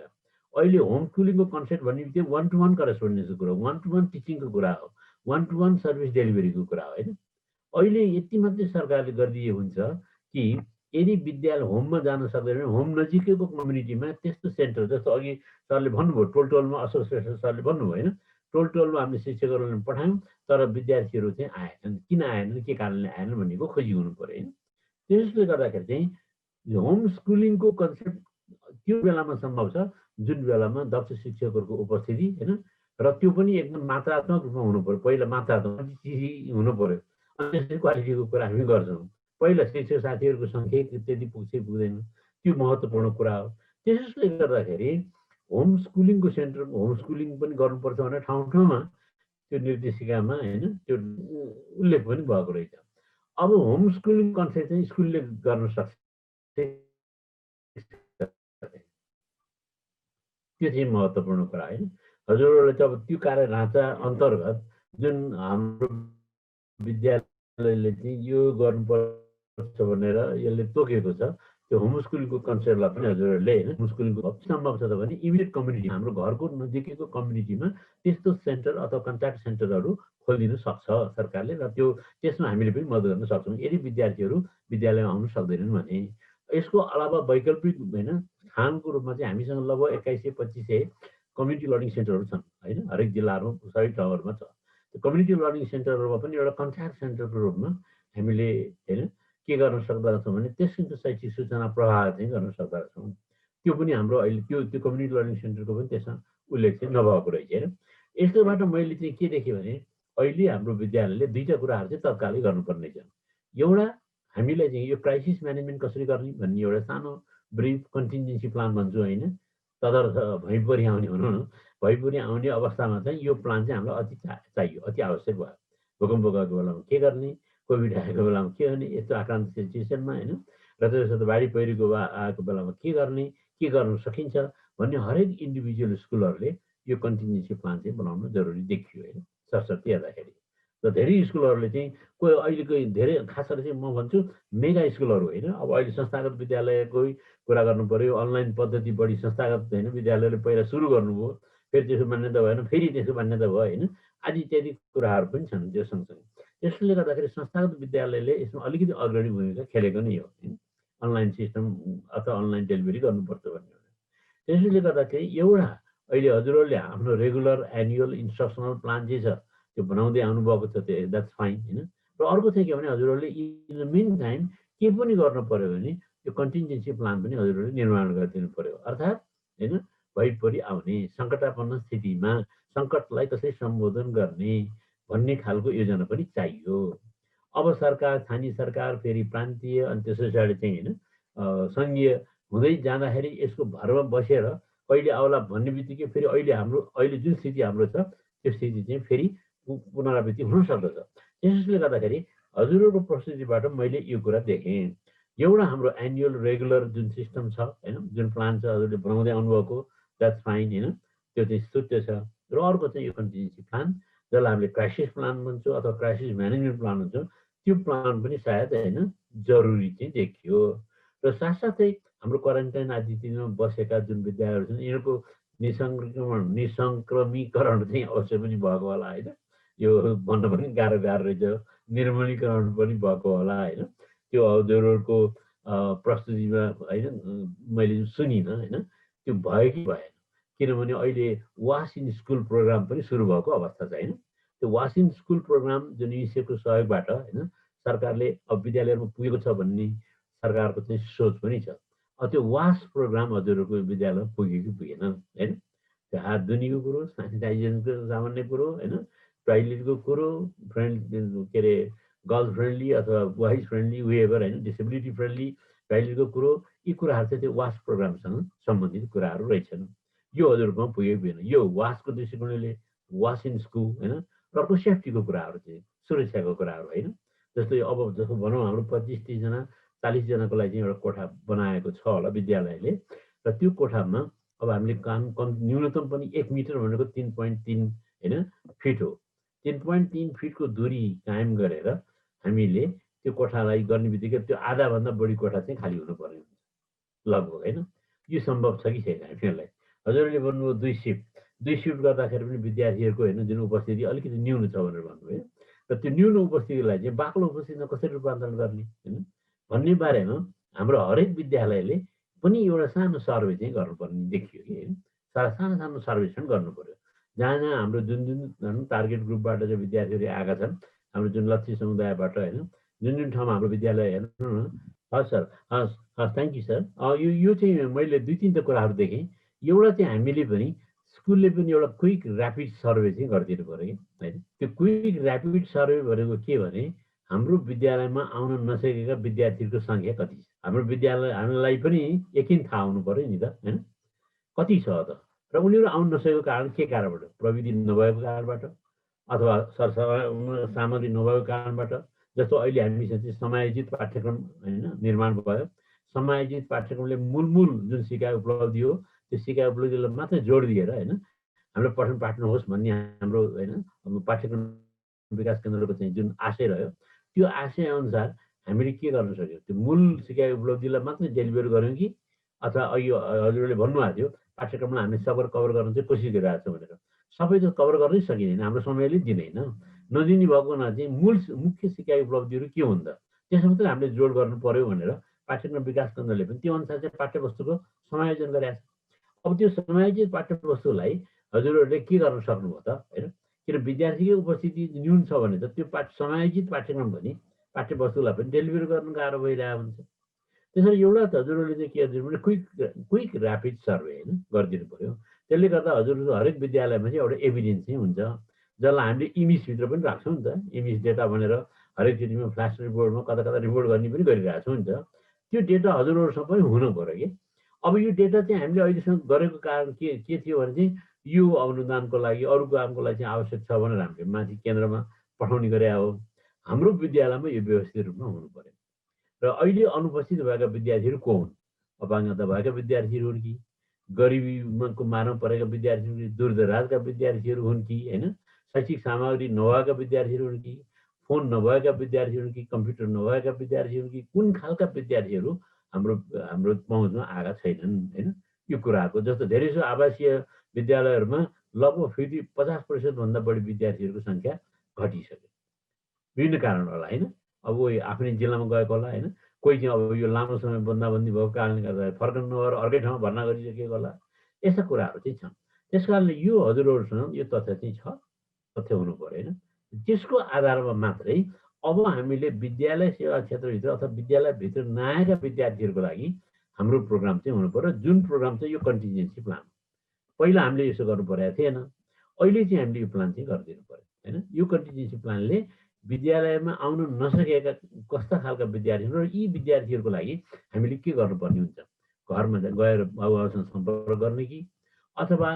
अहिले होम स्कुलिङको कन्सेप्ट भन्ने बित्तिकै 1-to-1 करेस्पोन्डेन्सको कुरा हो, 1-to-1 टिचिङको कुरा हो, 1-to-1 सर्भिस डेलिभरीको कुरा हो होइन। अहिले यति मात्रै सरकारले गरिदिए हुन्छ कि यदि विद्यालय होममा जान सक्दैन भने होम नजिकैको कम्युनिटीमा त्यस्तो सेन्टर, जस्तो अघि सरले भन्नुभयो टोलमा, अशोक श्रेष्ठ सरले भन्नुभयो होइन, टोलमा हामीले शिक्षकहरूलाई पठायौँ तर विद्यार्थीहरू चाहिँ आएनन्। किन आएनन्, के कारणले आएनन् भन्नेको खोजी हुनु पर्यो होइन। त्यसले गर्दाखेरि चाहिँ होम स्कुलिङको कन्सेप्ट त्यो बेलामा सम्भव छ जुन बेलामा दक्ष शिक्षकहरूको उपस्थिति होइन, र त्यो पनि एकदम मात्रात्मक रूपमा हुनु पर्यो। पहिला मात्रात्मक हुनु पर्यो, अनि त्यसपछि क्वालिटीको कुरा हामी गर्छौँ। पहिला शिक्षक साथीहरूको सङ्ख्या त्यति पुग्दैन, त्यो महत्त्वपूर्ण कुरा हो। त्यसले गर्दाखेरि होम स्कुलिङको सेन्टर, होम स्कुलिङ पनि गर्नुपर्छ भने ठाउँ ठाउँमा त्यो निर्देशिकामा होइन त्यो उल्लेख पनि भएको रहेछ। अब होम स्कुलिङ कन्सेप्ट चाहिँ स्कुलले गर्न सक्छ, त्यो चाहिँ महत्त्वपूर्ण कुरा होइन। हजुरहरूले चाहिँ अब त्यो कार्यढाँचा अन्तर्गत जुन हाम्रो विद्यालयले चाहिँ यो गर्नुपर्छ गर्नुपर्छ भनेर यसले तोकेको छ। त्यो होम स्कुलको कन्सेप्टलाई पनि हजुरहरूले होइन होम स्कुलको सम्भव छ त भने इमिडिएट कम्युनिटी हाम्रो घरको नजिकैको कम्युनिटीमा त्यस्तो सेन्टर अथवा कन्ट्याक्ट सेन्टरहरू खोलिदिन सक्छ सरकारले र त्यसमा हामीले पनि मद्दत गर्न सक्छौँ यदि विद्यार्थीहरू विद्यालयमा आउन सक्दैनन् भने। यसको अलावा वैकल्पिक होइन खानको रूपमा चाहिँ हामीसँग लगभग 2100-2500 कम्युनिटी लर्निङ सेन्टरहरू छन् होइन हरेक जिल्लाहरू सबै ठाउँहरूमा छ। त्यो कम्युनिटी लर्निङ सेन्टरहरूमा पनि एउटा कन्ट्याक्ट सेन्टरको रूपमा हामीले होइन के गर्न सक्दो रहेछौँ भने त्यसको शैक्षिक सूचना प्रवाह चाहिँ गर्न सक्दो रहेछौँ। त्यो पनि हाम्रो अहिले त्यो कम्युनिटी लर्निङ सेन्टरको पनि त्यसमा उल्लेख चाहिँ नभएको रहेछ होइन। यसबाट मैले चाहिँ के देखेँ भने अहिले हाम्रो विद्यालयले दुईवटा कुराहरू चाहिँ तत्कालै गर्नुपर्ने छ। एउटा हामीलाई चाहिँ यो क्राइसिस म्यानेजमेन्ट कसरी गर्ने भन्ने एउटा सानो ब्रिफ कन्टिन्जेन्सी प्लान भन्छु होइन तदर्थ भैँपुरी आउने भनौँ न भैँपुरी आउने अवस्थामा चाहिँ यो प्लान चाहिँ हामीलाई अति चाहियो अति आवश्यक भयो। भूकम्प गएको बेलामा के गर्ने कोभिड आएको बेलामा के गर्ने यस्तो आक्रान्त सिचुएसनमा होइन र त्यसो बाढी पहिरोको आएको बेलामा के गर्ने के गर्न सकिन्छ भन्ने हरेक इन्डिभिजुअल स्कुलहरूले यो कन्टिन्जेन्सी प्लान चाहिँ बनाउनु जरुरी देखियो होइन सरस्वती हेर्दाखेरि। र धेरै स्कुलहरूले चाहिँ कोही अहिलेको धेरै खास गरी चाहिँ म भन्छु मेगा स्कुलहरू होइन अब अहिले संस्थागत विद्यालयकै कुरा गर्नु पर्यो अनलाइन पद्धति बढी संस्थागत होइन विद्यालयले पहिला सुरु गर्नुभयो फेरि त्यसको मान्यता भएन फेरि त्यसको मान्यता भयो होइन आदि इत्यादि कुराहरू पनि छन् त्यो सँगसँगै। त्यसले गर्दाखेरि संस्थागत विद्यालयले यसमा अलिकति अग्रणी भूमिका खेलेको नै हो होइन अनलाइन सिस्टम अथवा अनलाइन डेलिभरी गर्नुपर्छ भन्ने। त्यसले गर्दाखेरि एउटा अहिले हजुरहरूले आफ्नो रेगुलर एनुअल इन्स्ट्रक्सनल प्लान जे छ त्यो बनाउँदै आउनुभएको छ त्यो द्याट्स फाइन होइन। र अर्को चाहिँ के भने हजुरहरूले इन द मिन टाइम के पनि गर्नु पर्यो भने त्यो कन्टिन्जेन्सी प्लान पनि हजुरहरूले निर्माण गरिदिनु पर्यो। अर्थात् होइन भइपरि आउने सङ्कटापन्न स्थितिमा सङ्कटलाई कसरी सम्बोधन गर्ने भन्ने खालको योजना पनि चाहियो। अब सरकार स्थानीय सरकार फेरि प्रान्तीय अनि त्यस पछाडि चाहिँ होइन सङ्घीय हुँदै जाँदाखेरि यसको भरमा बसेर कहिले आउला भन्ने बित्तिकै फेरि अहिले जुन स्थिति हाम्रो छ त्यो स्थिति चाहिँ फेरि पुनरावृत्ति हुन सक्दछ। त्यसले गर्दाखेरि हजुरहरूको प्रस्तुतिबाट मैले यो कुरा देखेँ एउटा हाम्रो एनुअल रेगुलर जुन सिस्टम छ होइन जुन प्लान छ हजुरले बनाउँदै आउनुभएको द्याट्स फाइन होइन त्यो चाहिँ स्तुत्य छ। र अर्को चाहिँ यो कन्टिन्जेन्सी प्लान जसलाई हामीले क्राइसिस प्लान भन्छौँ अथवा क्राइसिस म्यानेजमेन्ट प्लान भन्छौँ त्यो प्लान पनि सायद होइन जरुरी चाहिँ देखियो। र साथसाथै हाम्रो क्वारेन्टाइन आदि दिनमा बसेका जुन विद्यार्थीहरू छन् यिनीहरूको निसङ्क्रमीकरण चाहिँ अवश्य पनि भएको होला होइन यो भन्न पनि गाह्रो रहेछ निर्मलीकरण पनि भएको होला होइन त्यो हजुरहरूको प्रस्तुतिमा होइन मैले सुनिनँ होइन त्यो भयो कि भएन किनभने अहिले वास इन स्कुल प्रोग्राम पनि सुरु भएको अवस्था छ होइन। त्यो वास इन स्कुल प्रोग्राम जुन युनिसेफको सहयोगबाट होइन सरकारले अब विद्यालयमा पुगेको छ भन्ने सरकारको चाहिँ सोच पनि छ। त्यो वास प्रोग्राम हजुरहरूको विद्यालयमा पुग्यो कि पुगेन होइन त्यो हात धुनेको कुरो सेनिटाइजेसनको सामान्य कुरो होइन टोइलेटको कुरो के अरे गर्ल फ्रेन्डली अथवा वाइज फ्रेन्डली वेभर होइन डिसेबिलिटी फ्रेन्डली टोइलेटको कुरो यी कुराहरू चाहिँ त्यो वास प्रोग्रामसँग सम्बन्धित कुराहरू रहेछन्। यो हजुरहरूकोमा पुगेको पुगेन यो वासको दृष्टिकोणले वास इन स्कुल होइन अर्को सेफ्टीको कुराहरू चाहिँ सुरक्षाको कुराहरू होइन जस्तो अब जस्तो भनौँ हाम्रो 25-30जना 40जनाको लागि चाहिँ एउटा कोठा बनाएको छ होला विद्यालयले र त्यो कोठामा अब हामीले कम न्यूनतम पनि 1 मिटर भनेको 3.3 होइन फिट हो 3.3 फिटको दूरी कायम गरेर हामीले त्यो कोठालाई गर्ने बित्तिकै त्यो आधाभन्दा बढी कोठा चाहिँ खाली हुनुपर्ने हुन्छ लगभग होइन। यो सम्भव छ कि छैन हामीहरूलाई हजुरहरूले भन्नुभयो 2 सिफ्ट गर्दाखेरि पनि विद्यार्थीहरूको होइन जुन उपस्थिति अलिकति न्यून छ भनेर भन्नुभयो र त्यो न्यून उपस्थितिलाई चाहिँ बाक्लो उपस्थितिमा कसरी रूपान्तरण गर्ने होइन भन्ने बारेमा हाम्रो हरेक विद्यालयले पनि एउटा सानो सर्वे चाहिँ गर्नुपर्ने देखियो कि होइन सानो सर्वेक्षण गर्नु पर्यो जहाँ हाम्रो जुन टार्गेट ग्रुपबाट चाहिँ विद्यार्थीहरू आएका छन् हाम्रो जुन लक्ष्य समुदायबाट होइन जुन ठाउँमा हाम्रो विद्यालय हेर्नु न हस् सर हस् थ्याङ्क यू सर। यो चाहिँ मैले 2-3 कुराहरू देखेँ। एउटा चाहिँ हामीले पनि स्कुलले पनि एउटा क्विक ऱ्यापिड सर्वे चाहिँ गरिदिनु पऱ्यो कि होइन त्यो क्विक ऱ्यापिड सर्वे भनेको के भने हाम्रो विद्यालयमा आउन नसकेका विद्यार्थीहरूको सङ्ख्या कति छ हाम्रो विद्यालय हामीलाई पनि यकिन थाहा हुनु पऱ्यो नि त होइन कति छ त र उनीहरू आउन नसकेको कारण के कारणबाट प्रविधि नभएको कारणबाट अथवा सामग्री नभएको कारणबाट जस्तो अहिले हामीसँग चाहिँ समायोजित पाठ्यक्रम होइन निर्माण भयो समायोजित पाठ्यक्रमले मूल जुन सिकाइ उपलब्धि हो त्यो सिकाइ उपलब्धिलाई मात्रै जोड दिएर होइन हाम्रो पठन पाठन होस् भन्ने हाम्रो होइन पाठ्यक्रम विकास केन्द्रको चाहिँ जुन आशय रह्यो त्यो आशय अनुसार हामीले के गर्न सक्यौँ त्यो मूल सिकाइ उपलब्धिलाई मात्रै डेलिभर गऱ्यौँ कि अथवा अघि हजुरले भन्नुभएको थियो पाठ्यक्रमलाई हामीले सबै कभर गर्न चाहिँ कोसिस गरिरहेको छौँ भनेर सबै त कभर गर्नै सकिँदैन हाम्रो समयले दिँदैन नदिने भएको हुनाले चाहिँ मुख्य सिकाइ उपलब्धिहरू के हुन् त त्यसमा मात्रै हामीले जोड गर्नु पर्यो भनेर पाठ्यक्रम विकास केन्द्रले पनि त्यो अनुसार चाहिँ पाठ्यवस्तुको समायोजन गरेको छ अब त्यो समायोजित पाठ्यवस्तुलाई हजुरहरूले के गर्न सक्नुभयो त होइन किन विद्यार्थीकै उपस्थिति न्यून छ भने त त्यो समायोजित पाठ्यक्रम पनि पाठ्यवस्तुलाई पनि डेलिभर गर्नु गाह्रो भइरहेको हुन्छ त्यसरी एउटा त हजुरहरूले चाहिँ के गरिदिनु भने क्विक ऱ्यापिड सर्वे होइन गरिदिनु पर्यो त्यसले गर्दा हजुरहरू हरेक विद्यालयमा चाहिँ एउटा एभिडेन्स चाहिँ हुन्छ जसलाई हामीले इमेजभित्र पनि राख्छौँ नि त इमेज डेटा भनेर हरेक चिजमा फ्ल्यास रिपोर्टमा कता कता रिपोर्ट गर्ने पनि गरिरहेको छौँ नि त त्यो डेटा हजुरहरूसँग पनि हुनु पर्यो कि अब यो डेटा चाहिँ हामीले अहिलेसम्म गरेको कारण के थियो भने चाहिँ यो अनुदानको लागि अरू कामको लागि चाहिँ आवश्यक छ भनेर हामीले माथि केन्द्रमा पठाउने गरे हो हाम्रो विद्यालयमा यो व्यवस्थित रूपमा हुनु पर्यो र अहिले अनुपस्थित भएका विद्यार्थीहरू को हुन् अपाङ्गता भएका विद्यार्थीहरू हुन् कि गरिबीको मारमा परेका विद्यार्थीहरू कि दूरदराजका विद्यार्थीहरू हुन् कि होइन शैक्षिक सामग्री नभएका विद्यार्थीहरू हुन् कि फोन नभएका विद्यार्थीहरू हुन् कि कम्प्युटर नभएका विद्यार्थीहरू कि कुन खालका विद्यार्थीहरू हाम्रो पहुँचमा आएका छैनन् होइन यो कुराको जस्तो धेरै जसो आवासीय विद्यालयहरूमा लगभग 50% बढी विद्यार्थीहरूको सङ्ख्या घटिसक्यो विभिन्न कारण होला होइन अब आफ्नै जिल्लामा गएको होला होइन कोही चाहिँ अब यो लामो समय बन्दाबन्दी भएको कारणले गर्दा फर्कन नभएर अर्कै ठाउँमा भर्ना गरिसकेको होला यस्ता कुराहरू चाहिँ छन् त्यस कारणले यो हजुरहरूसँग यो तथ्य चाहिँ छ तथ्य हुनु पर्यो होइन त्यसको आधारमा मात्रै अब हामीले विद्यालय सेवा क्षेत्रभित्र अथवा विद्यालयभित्र नआएका विद्यार्थीहरूको लागि हाम्रो प्रोग्राम चाहिँ हुनु पर्यो जुन प्रोग्राम चाहिँ यो कन्टिजेन्सी प्लान पहिला हामीले यसो गर्नु परेको थिएन अहिले चाहिँ हामीले यो प्लान चाहिँ गरिदिनु पर्यो होइन यो कन्टिजेन्सी प्लानले विद्यालयमा आउन नसकेका कस्ता खालका विद्यार्थीहरू र यी विद्यार्थीहरूको लागि हामीले के गर्नुपर्ने हुन्छ घरमा गएर अभिभावकसँग सम्पर्क गर्ने कि अथवा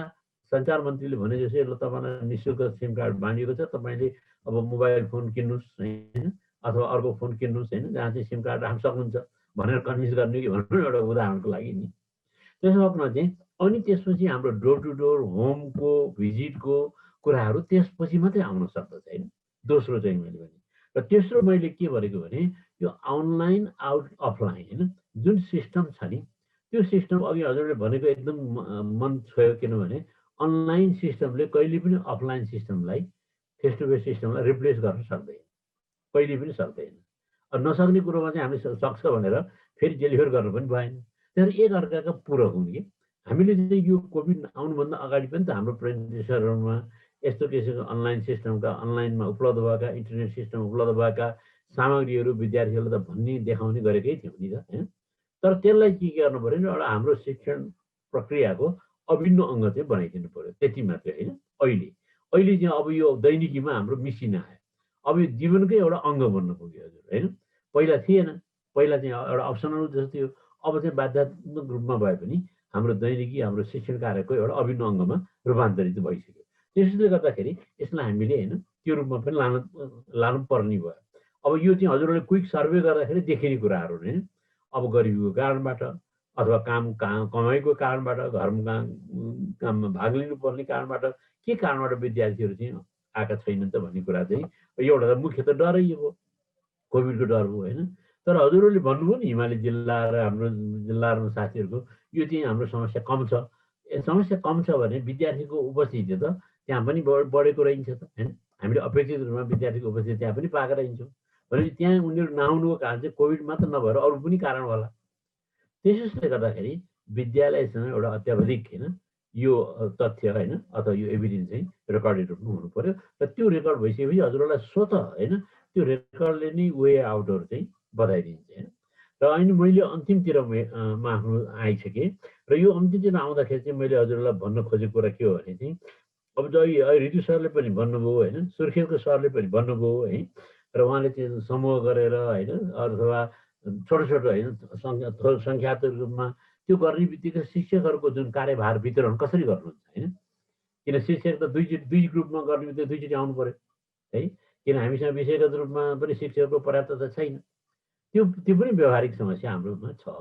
सञ्चार मन्त्रीले भने जस्तै ल तपाईँलाई निःशुल्क सिम कार्ड बाँडिएको छ तपाईँले अब मोबाइल फोन किन्नुहोस् होइन अथवा अर्को फोन किन्नुहोस् होइन जहाँ चाहिँ सिम कार्ड राख्न सक्नुहुन्छ भनेर कन्भिन्स गर्ने कि भन्नु एउटा उदाहरणको लागि नि त्यसमा चाहिँ अनि त्यसपछि हाम्रो डोर टु डोर होमको भिजिटको कुराहरू त्यसपछि मात्रै आउन सक्दछ होइन दोस्रो चाहिँ मैले भने र तेस्रो मैले के भनेको भने यो अनलाइन आउट अफलाइन होइन जुन सिस्टम छ नि त्यो सिस्टम अघि हजुरले भनेको एकदम मन छोयो किनभने अनलाइन सिस्टमले कहिले पनि अफलाइन सिस्टमलाई फेस टु फेस सिस्टमलाई रिप्लेस गर्न सक्दैन कहिले पनि सक्दैन नसक्ने कुरोमा चाहिँ हामीले सक्छ भनेर फेरि डेलिभर गर्नु पनि भएन त्यसरी एकअर्काका पूरक हुन् कि हामीले चाहिँ यो कोभिड आउनुभन्दा अगाडि पनि त हाम्रो प्रेजेन्टेसनहरूमा यस्तो किसिमको अनलाइन सिस्टमका अनलाइनमा उपलब्ध भएका इन्टरनेट सिस्टम उपलब्ध भएका सामग्रीहरू विद्यार्थीहरूलाई त भन्ने देखाउने गरेकै थियौँ नि त होइन तर त्यसलाई के गर्नु पऱ्यो नि एउटा हाम्रो शिक्षण प्रक्रियाको अभिन्न अङ्ग चाहिँ बनाइदिनु पऱ्यो त्यति मात्रै होइन अहिले चाहिँ अब यो दैनिकीमा हाम्रो मिसिन आयो अब यो जीवनकै एउटा अङ्ग बन्न पुग्यो हजुर होइन पहिला थिएन पहिला चाहिँ एउटा अप्सनल जस्तो थियो अब चाहिँ बाध्यात्मक रूपमा भए पनि हाम्रो दैनिकी हाम्रो शिक्षण कार्यको एउटा अभिन्न अङ्गमा रूपान्तरित भइसक्यो त्यसले गर्दाखेरि यसलाई हामीले होइन त्यो रूपमा पनि लानु पर्ने भयो अब यो चाहिँ हजुरहरूले क्विक सर्वे गर्दाखेरि देखिने कुराहरू होइन अब गरिबीको कारणबाट अथवा कमाइको कारणबाट घरमा काममा भाग लिनुपर्ने कारणबाट के कारणबाट विद्यार्थीहरू चाहिँ आएका छैनन् त भन्ने कुरा चाहिँ एउटा त मुख्य त डरै हो कोभिडको डर हो होइन तर हजुरहरूले भन्नुभयो नि हिमाली जिल्ला र हाम्रो जिल्लाहरूमा साथीहरूको यो चाहिँ हाम्रो समस्या कम छ समस्या कम छ भने विद्यार्थीको उपस्थिति त त्यहाँ पनि बढेको रहन्छ त होइन हामीले अपेक्षित रूपमा विद्यार्थीको उपस्थिति त्यहाँ पनि पाएको रहन्छौँ भनेपछि त्यहाँ उनीहरू नआउनुको कारण चाहिँ कोभिड मात्र नभएर अरू पनि कारण होला त्यसैले गर्दाखेरि विद्यालयसँग एउटा अत्यावधिक होइन यो तथ्य होइन अथवा यो एभिडेन्स चाहिँ रेकर्डेड रूपमा हुनु पर्यो र त्यो रेकर्ड भइसकेपछि हजुरहरूलाई स्वतः होइन त्यो रेकर्डले नै वे आउटहरू चाहिँ बताइदिन्छ होइन र अहिले मैले अन्तिमतिरमा आफ्नो आइसकेँ र यो अन्तिमतिर आउँदाखेरि चाहिँ मैले हजुरलाई भन्न खोजेको कुरा के हो भने चाहिँ अब जहिले रितु सरले पनि भन्नुभयो होइन सुर्खेतको सरले पनि भन्नुभयो है र उहाँले चाहिँ समूह गरेर होइन अथवा छोटो छोटो होइन सङ्ख्यात्मक रूपमा त्यो गर्ने बित्तिकै शिक्षकहरूको जुन कार्यभार वितरण कसरी गर्नुहुन्छ होइन किन शिक्षक त दुई ग्रुपमा गर्ने बित्तिकै दुईचोटि आउनु पर्यो है किन हामीसँग विषयगत रूपमा पनि शिक्षकको पर्याप्तता छैन त्यो पनि व्यवहारिक समस्या हाम्रोमा छ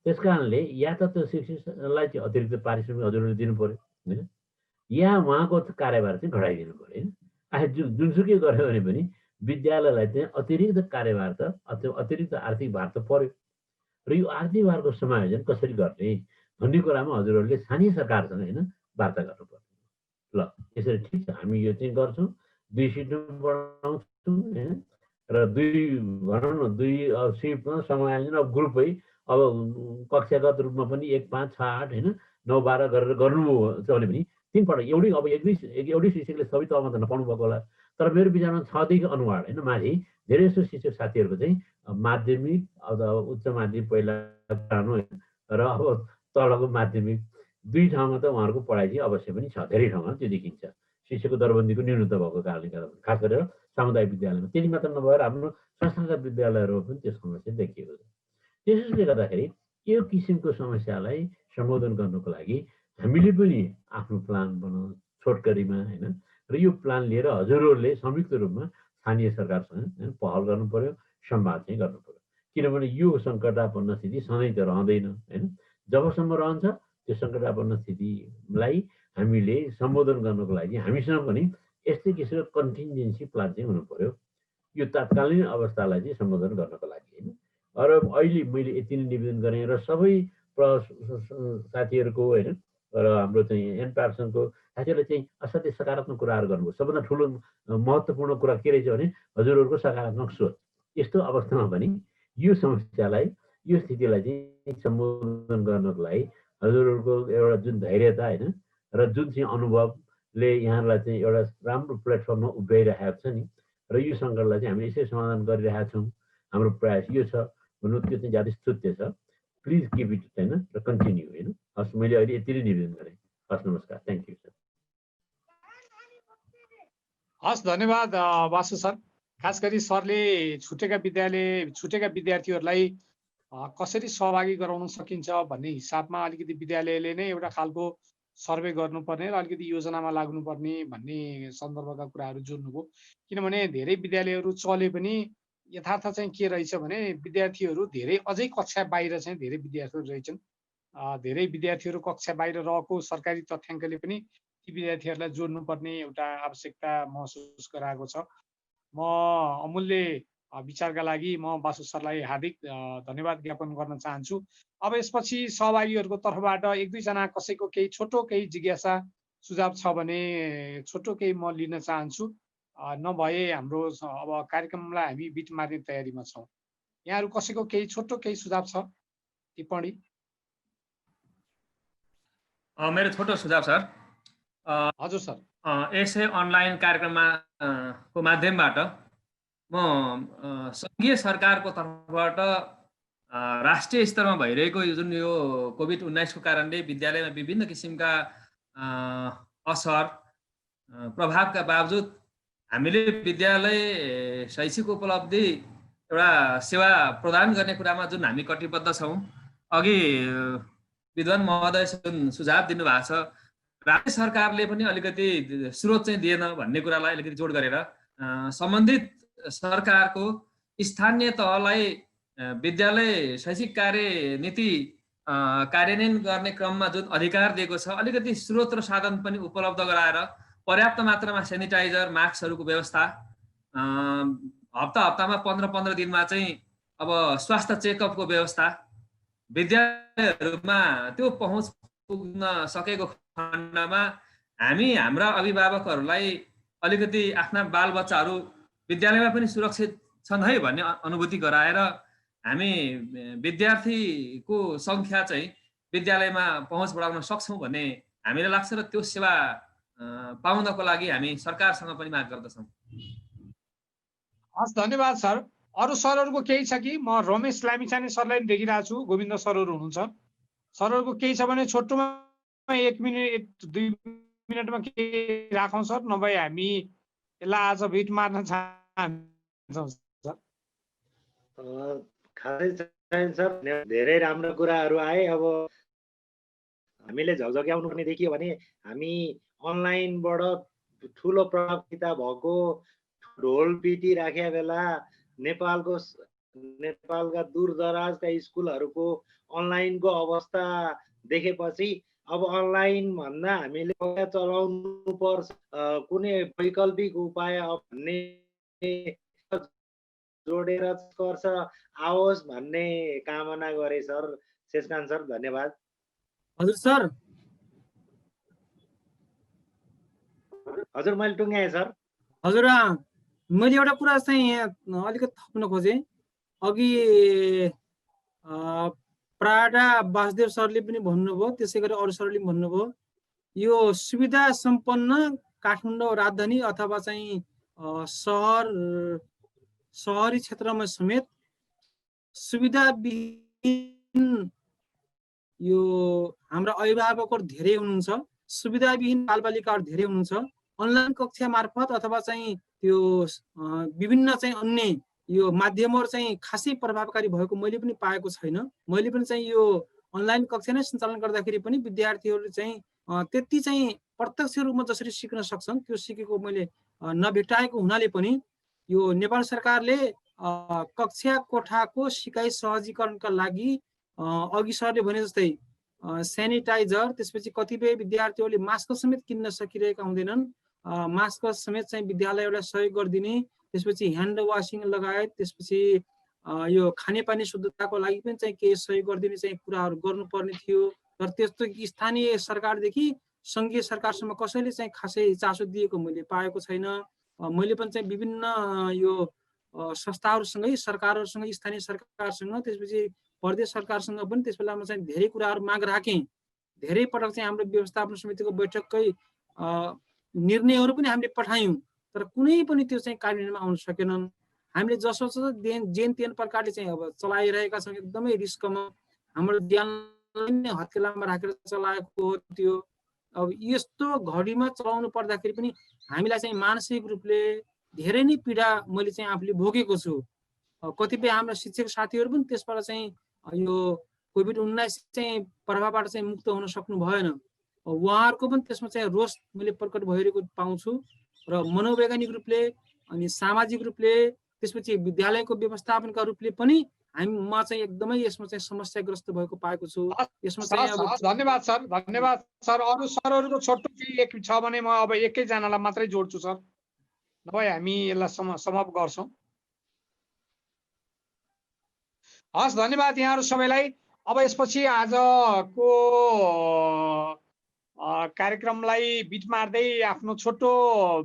त्यस कारणले या त त्यो शिक्षकलाई चाहिँ अतिरिक्त पारिश्रमिक हजुरहरूले दिनु पर्यो होइन या उहाँको कार्यभार चाहिँ घटाइदिनु पर्यो होइन आखिर जुनसुकै गऱ्यो भने पनि विद्यालयलाई चाहिँ अतिरिक्त कार्यभार त अतिरिक्त आर्थिक भार त पर्यो र यो आर्थिक भारको समायोजन कसरी गर्ने भन्ने कुरामा हजुरहरूले स्थानीय सरकारसँग होइन वार्ता गर्नुपर्छ। ल यसरी ठिक छ, हामी यो चाहिँ गर्छौँ, 2 सिफ्टमा बढाउँछौँ होइन र 2 सिफ्टमा समायोजन अब ग्रुपै अब कक्षागत रूपमा पनि 1 5 6 8 होइन 9 12 गरेर गर्नुभयो भने पनि 3 पटक एउटै शिक्षकले सबै तहमा त नपाउनु भएको होला, तर मेरो विचारमा 6 देखि अनुवाद होइन माथि धेरै जसो शिक्षक साथीहरूको चाहिँ माध्यमिक अब उच्च माध्यमिक पहिला पुरानो र अब तलको माध्यमिक 2 ठाउँमा त उहाँहरूको पढाइ चाहिँ अवश्य पनि छ, धेरै ठाउँमा त्यो देखिन्छ शिक्षकको दरबन्दीको न्यूनता भएको कारणले गर्दा, खास गरेर सामुदायिक विद्यालयमा। त्यति मात्र नभएर हाम्रो संस्थागत विद्यालयहरूमा पनि त्यो समस्या देखिएको छ। त्यसैले गर्दाखेरि यो किसिमको समस्यालाई सम्बोधन गर्नको लागि हामीले पनि आफ्नो प्लान बनाउँ छोटकरीमा होइन र यो प्लान लिएर हजुरहरूले संयुक्त रूपमा स्थानीय सरकारसँग पहल गर्नु पर्यो, संवाद चाहिँ गर्नु पर्यो। किनभने यो सङ्कटापन्न स्थिति सधैँ त रहँदैन होइन, जबसम्म रहन्छ त्यो सङ्कटापन्न स्थितिलाई हामीले सम्बोधन गर्नको लागि हामीसँग पनि यस्तै किसिमको कन्टिन्जेन्सी प्लान चाहिँ हुनु पर्यो यो तात्कालीन अवस्थालाई चाहिँ सम्बोधन गर्नको लागि होइन। र अहिले मैले यति नै निवेदन गरेँ र सबै साथीहरूको होइन र हाम्रो चाहिँ एनपार्सनको साथीहरूले चाहिँ असाध्यै सकारात्मक कुराहरू गर्नुभयो। सबभन्दा ठुलो महत्त्वपूर्ण कुरा के रहेछ भने हजुरहरूको सकारात्मक सोच। यस्तो अवस्थामा पनि यो समस्यालाई यो स्थितिलाई चाहिँ सम्बोधन गर्नको लागि हजुरहरूको एउटा जुन धैर्यता होइन र जुन चाहिँ अनुभवले यहाँलाई चाहिँ एउटा राम्रो प्लेटफर्ममा उभ्याइरहेको छ नि र यो सङ्कटलाई चाहिँ हामी यसै समाधान गरिरहेका छौँ, हाम्रो प्रयास यो छ भन्नु त्यो चाहिँ ज्यादै स्तुत्य छ। प्लिज किप इट होइन र कन्टिन्यू होइन। हस्, मैले अहिले यति नै निवेदन गरेँ। हस्, नमस्कार, थ्याङ्क यू सर। हस्, धन्यवाद वासु सर। खास गरी सरले छुटेका विद्यार्थीहरूलाई कसरी सहभागी गराउन सकिन्छ भन्ने हिसाबमा अलिकति विद्यालयले नै एउटा खालको सर्वे गर्नुपर्ने र अलिकति योजनामा लाग्नुपर्ने भन्ने सन्दर्भका कुराहरू जोड्नुभयो। किनभने धेरै विद्यालयहरू चले पनि यथार्थ चाहिँ के रहेछ भने विद्यार्थीहरू धेरै अझै कक्षा बाहिर चाहिँ धेरै विद्यार्थीहरू रहेछन्। धेरै विद्यार्थीहरू कक्षा बाहिर रहेको सरकारी तथ्याङ्कले पनि ती विद्यार्थीहरूलाई जोड्नुपर्ने एउटा आवश्यकता महसुस गराएको छ। म अमूल्य विचारका लागि म वासु सरलाई हार्दिक धन्यवाद ज्ञापन गर्न चाहन्छु। अब यसपछि सहभागीहरूको तर्फबाट 1-2 जना कसैको केही छोटो केही जिज्ञासा सुझाव छ भने छोटो केही म लिन चाहन्छु। नभए हाम्रो अब कार्यक्रमलाई हामी बिट मार्ने तयारीमा छौँ। यहाँहरू कसैको केही छोटो केही सुझाव छ, टिप्पणी? मेरो छोटो सुझाव सर। हजुर सर। यसै अनलाइन कार्यक्रममा को माध्यमबाट म सङ्घीय सरकारको तर्फबाट राष्ट्रिय स्तरमा भइरहेको जुन यो कोभिड-19 को कारणले विद्यालयमा विभिन्न किसिमका असर प्रभावका बावजुद हामीले विद्यालय शैक्षिक उपलब्धि एउटा सेवा प्रदान गर्ने कुरामा जुन हामी कटिबद्ध छौँ। अघि विद्वान महोदय जुन सुझाव दिनुभएको छ, राज्य सरकारले पनि अलिकति स्रोत चाहिँ दिएन भन्ने कुरालाई अलिकति जोड गरेर सम्बन्धित सरकारको स्थानीय तहलाई विद्यालय शैक्षिक कार्यनीति कार्यान्वयन गर्ने क्रममा जुन अधिकार दिएको छ, अलिकति स्रोत र साधन पनि उपलब्ध गराएर पर्याप्त मात्रामा सेनिटाइजर मास्कहरूको व्यवस्था, हप्तामा 15 दिनमा चाहिँ अब स्वास्थ्य चेकअपको व्यवस्था, विद्यालयहरूमा त्यो पहुँच पुग्न सकेको खण्डमा हामी हाम्रा अभिभावकहरूलाई अलिकति आफ्ना बालबच्चाहरू विद्यालयमा पनि सुरक्षित छन् है भन्ने अनुभूति गराएर हामी विद्यार्थीको सङ्ख्या चाहिँ विद्यालयमा पहुँच बढाउन सक्छौँ भन्ने हामीलाई लाग्छ र त्यो सेवा पाउनको लागि हामी सरकारसँग पनि माग गर्दछौँ। हस्, धन्यवाद सर। अरू सरहरूको केही छ कि? म रमेश लामिछाने सरलाई पनि देखिरहेको छु, गोविन्द सरहरू हुनुहुन्छ। सरहरूको केही छ भने छोटोमा 1 मिनट 2 मिनटमा केही राखौँ सर, नभए हामी यसलाई आज भिट मार्न चाहन्छौँ सर। खासै छैन सर, धेरै राम्रो कुराहरू आए। अब हामीले झकझक्याउनु पर्ने देखियो भने हामी अनलाइनबाट ठुलो प्रभाविता भएको ढोल पिटी राखेका बेला नेपालका दूरदराजका स्कुलहरूको अनलाइनको अवस्था देखेपछि अब अनलाइन भन्दा हामीले चलाउनु पर्छ, कुनै वैकल्पिक उपाय भन्ने जोडेर कर्ष आओस् भन्ने कामना गरे सर। शेषकान्त सर धन्यवाद। हजुर सर। हजुर मैले टुङ्गाएँ सर। हजुर मैले एउटा कुरा चाहिँ यहाँ अलिकति थप्न खोजेँ। अघि प्राडा वासुदेव सरले पनि भन्नुभयो, त्यसै गरी अरू सरले पनि भन्नुभयो, यो सुविधा सम्पन्न काठमाडौँ राजधानी अथवा चाहिँ सहरी क्षेत्रमा समेत सुविधाविहीन यो हाम्रा अभिभावकहरू धेरै हुनुहुन्छ, सुविधाविहीन बालबालिकाहरू धेरै हुनुहुन्छ। अनलाइन कक्षा मार्फत अथवा चाहिँ त्यो विभिन्न चाहिँ अन्य यो माध्यमहरू चाहिँ खासै प्रभावकारी भएको मैले पनि पाएको छैन। मैले पनि चाहिँ यो अनलाइन कक्षा नै सञ्चालन गर्दाखेरि पनि विद्यार्थीहरू चाहिँ त्यति चाहिँ प्रत्यक्ष रूपमा जसरी सिक्न सक्छन् त्यो सिकेको मैले नभेटाएको हुनाले पनि यो नेपाल सरकारले कक्षा कोठाको सिकाइ सहजीकरणका लागि अघि सरले भने जस्तै सेनिटाइजर, त्यसपछि कतिपय विद्यार्थीहरूले मास्क समेत किन्न सकिरहेका हुँदैनन्, मास्क समेत चाहिँ विद्यालयलाई सहयोग गरिदिने, त्यसपछि ह्यान्ड वासिङ लगायत त्यसपछि यो खानेपानी शुद्धताको लागि पनि चाहिँ केही सहयोग गरिदिने चाहिँ कुराहरू गर्नुपर्ने थियो। तर त्यस्तो स्थानीय सरकारदेखि सङ्घीय सरकारसम्म कसैले चाहिँ खासै चासो दिएको मैले पाएको छैन। मैले पनि चाहिँ विभिन्न यो संस्थाहरूसँगै, सरकारहरूसँग, स्थानीय सरकारसँग, त्यसपछि प्रदेश सरकारसँग पनि त्यस बेलामा चाहिँ धेरै कुराहरू माग राखेँ। धेरै पटक चाहिँ हाम्रो व्यवस्थापन समितिको बैठककै निर्णयहरू पनि हामीले पठायौँ, तर कुनै पनि त्यो चाहिँ कार्यान्वयनमा आउन सकेनन्। हामीले जसो जेन तेन प्रकारले चाहिँ अब चलाइरहेका छौँ, एकदमै रिस्कमा हाम्रो ज्यानलाई नै हत्केलामा राखेर चलाएको हो त्यो। अब यस्तो घडीमा चलाउनु पर्दाखेरि पनि हामीलाई चाहिँ मानसिक रूपले धेरै नै पीडा मैले चाहिँ आफूले भोगेको छु। कतिपय हाम्रा शिक्षक साथीहरू पनि त्यसबाट चाहिँ यो कोभिड-19 चाहिँ प्रभावबाट चाहिँ मुक्त हुन सक्नु भएन। उहाँहरूको पनि त्यसमा चाहिँ रोष मैले प्रकट भइरहेको पाउँछु। र मनोवैज्ञानिक रूपले अनि सामाजिक रूपले त्यसपछि विद्यालयको व्यवस्थापनका रूपले पनि म चाहिँ एकदमै यसमा चाहिँ समस्याग्रस्त भएको पाएको छु। यसमा चाहिँ धन्यवाद सर, धन्यवाद सर। अरू सरहरूको छोटो केही एक छ भने म अब एकैजनालाई मात्रै जोड्छु सर, नभए हामी यसलाई समाप्त गर्छौँ। हस्, धन्यवाद यहाँहरू सबैलाई। अब यसपछि आजको कार्यक्रमलाई बिट मार्दै आफ्नो छोटो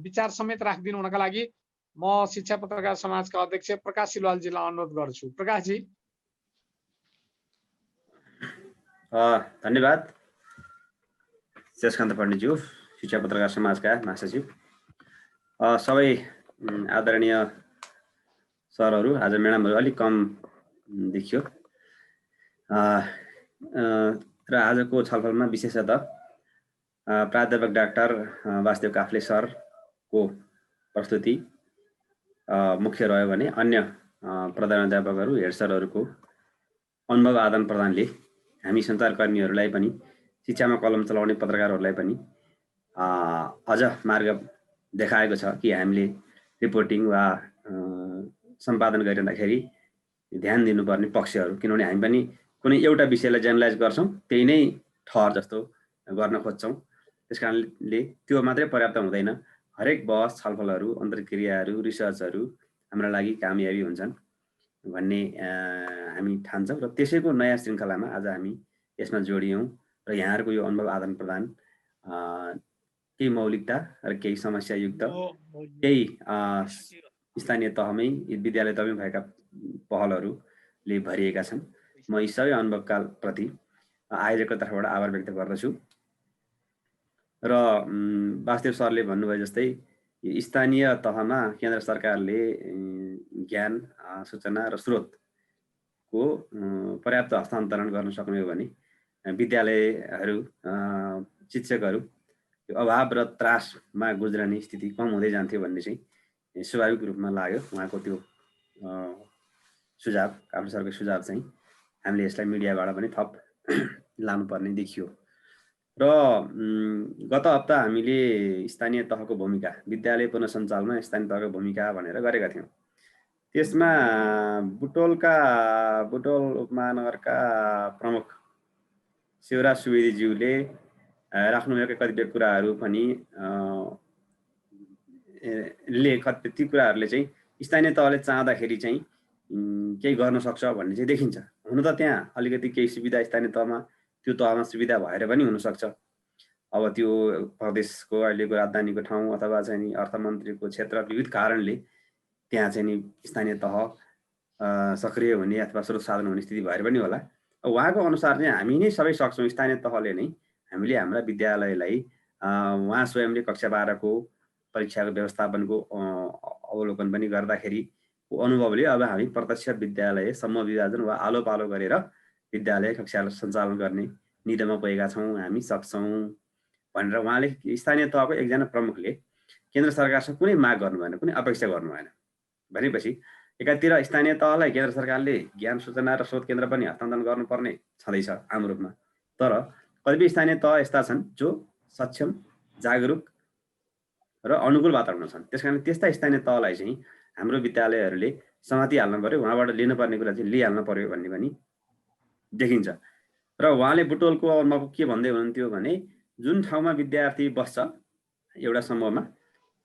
विचार समेत राखिदिनु हुनका लागि म शिक्षा पत्रकार समाजका अध्यक्ष प्रकाश सिलवालजीलाई अनुरोध गर्छु। प्रकाशजी। धन्यवाद शेषकान्त पण्डितज्यू, शिक्षा पत्रकार समाजका महासचिव, सबै आदरणीय सरहरू, आज म्याडमहरू अलिक कम देखियो र आजको छलफलमा विशेषतः प्राध्यापक डाक्टर वासुदेव काफ्ले सरको प्रस्तुति मुख्य रह्यो भने अन्य प्रधानाध्यापकहरू, हेड सरहरूको अनुभव आदान प्रदानले हामी सञ्चारकर्मीहरूलाई पनि, शिक्षामा कलम चलाउने पत्रकारहरूलाई पनि अझ मार्ग देखाएको छ कि हामीले रिपोर्टिङ वा सम्पादन गरिँदाखेरि ध्यान दिनुपर्ने पक्षहरू, किनभने हामी पनि कुनै एउटा विषयलाई जेनरलाइज गर्छौँ, त्यही नै ठहर जस्तो गर्न खोज्छौँ। त्यस कारणले त्यो मात्रै पर्याप्त हुँदैन। हरेक बहस, छलफलहरू, अन्तर्क्रियाहरू, रिसर्चहरू हाम्रा लागि कामयाबी हुन्छन् भन्ने हामी ठान्छौँ र त्यसैको नयाँ श्रृङ्खलामा आज हामी यसमा जोडियौँ र यहाँहरूको यो अनुभव आदान प्रदान केही मौलिकता र केही समस्यायुक्त, केही स्थानीय तहमै, विद्यालय तहमै भएका पहलहरूले भरिएका छन्। म यी सबै अनुभवका प्रति आयोजकको तर्फबाट आभार व्यक्त गर्दछु। र वासुदेव सरले भन्नुभयो जस्तै स्थानीय तहमा केन्द्र सरकारले ज्ञान, सूचना र स्रोतको पर्याप्त हस्तान्तरण गर्न सक्ने हो भने विद्यालयहरू, शिक्षकहरू अभाव र त्रासमा गुज्रने स्थिति कम हुँदै जान्थ्यो भन्ने चाहिँ स्वाभाविक रूपमा लाग्यो। उहाँको त्यो सुझाव, काफ्ले सरको सुझाव चाहिँ हामीले यसलाई मिडियाबाट पनि थप लानुपर्ने देखियो। र गत हप्ता हामीले स्थानीय तहको भूमिका, विद्यालय पुनःसञ्चालनमा स्थानीय तहको भूमिका भनेर गरेका थियौँ। त्यसमा बुटोल उपमहानगरका प्रमुख शिवराज सुवेदीज्यूले राख्नुभएका कतिपय कुराहरू पनि ती कुराहरूले चाहिँ स्थानीय तहले चाहँदाखेरि चाहिँ केही गर्न सक्छ भन्ने चाहिँ देखिन्छ। हुन त त्यहाँ अलिकति केही सुविधा स्थानीय तहमा त्यो तहमा सुविधा भएर पनि हुनसक्छ। अब त्यो प्रदेशको अहिलेको राजधानीको ठाउँ अथवा चाहिँ नि अर्थमन्त्रीको क्षेत्र विविध कारणले त्यहाँ चाहिँ नि स्थानीय तह सक्रिय हुने अथवा स्रोत साधन हुने स्थिति भएर पनि होला। उहाँको अनुसार चाहिँ हामी नै सबै सक्छौँ, स्थानीय तहले नै हामीले हाम्रा विद्यालयलाई उहाँ स्वयंले कक्षा 12को परीक्षाको व्यवस्थापनको अवलोकन पनि गर्दाखेरि अनुभवले अब हामी प्रत्यक्ष विद्यालय समूह विभाजन वा आलो पालो गरेर विद्यालय कक्षालाई सञ्चालन गर्ने निधमा पुगेका छौँ, हामी सक्छौँ भनेर उहाँले स्थानीय तहको एकजना प्रमुखले केन्द्र सरकारसँग कुनै माग गर्नु भएन, कुनै अपेक्षा गर्नु भएन। भनेपछि एकातिर स्थानीय तहलाई केन्द्र सरकारले ज्ञान सूचना र शोध केन्द्र पनि हस्तान्तरण गर्नुपर्ने छँदैछ आम रूपमा। तर कतिपय स्थानीय तह यस्ता छन् जो सक्षम, जागरुक र अनुकूल वातावरण छन्। त्यसकारण त्यस्ता स्थानीय तहलाई चाहिँ हाम्रो विद्यालयहरूले समातिहाल्नु पर्यो, उहाँबाट लिनुपर्ने कुरा चाहिँ लिइहाल्नु पर्यो भन्ने पनि देखिन्छ। र उहाँले बुटोलको अवरमा के भन्दै हुनुहुन्थ्यो भने जुन ठाउँमा विद्यार्थी बस्छ एउटा समूहमा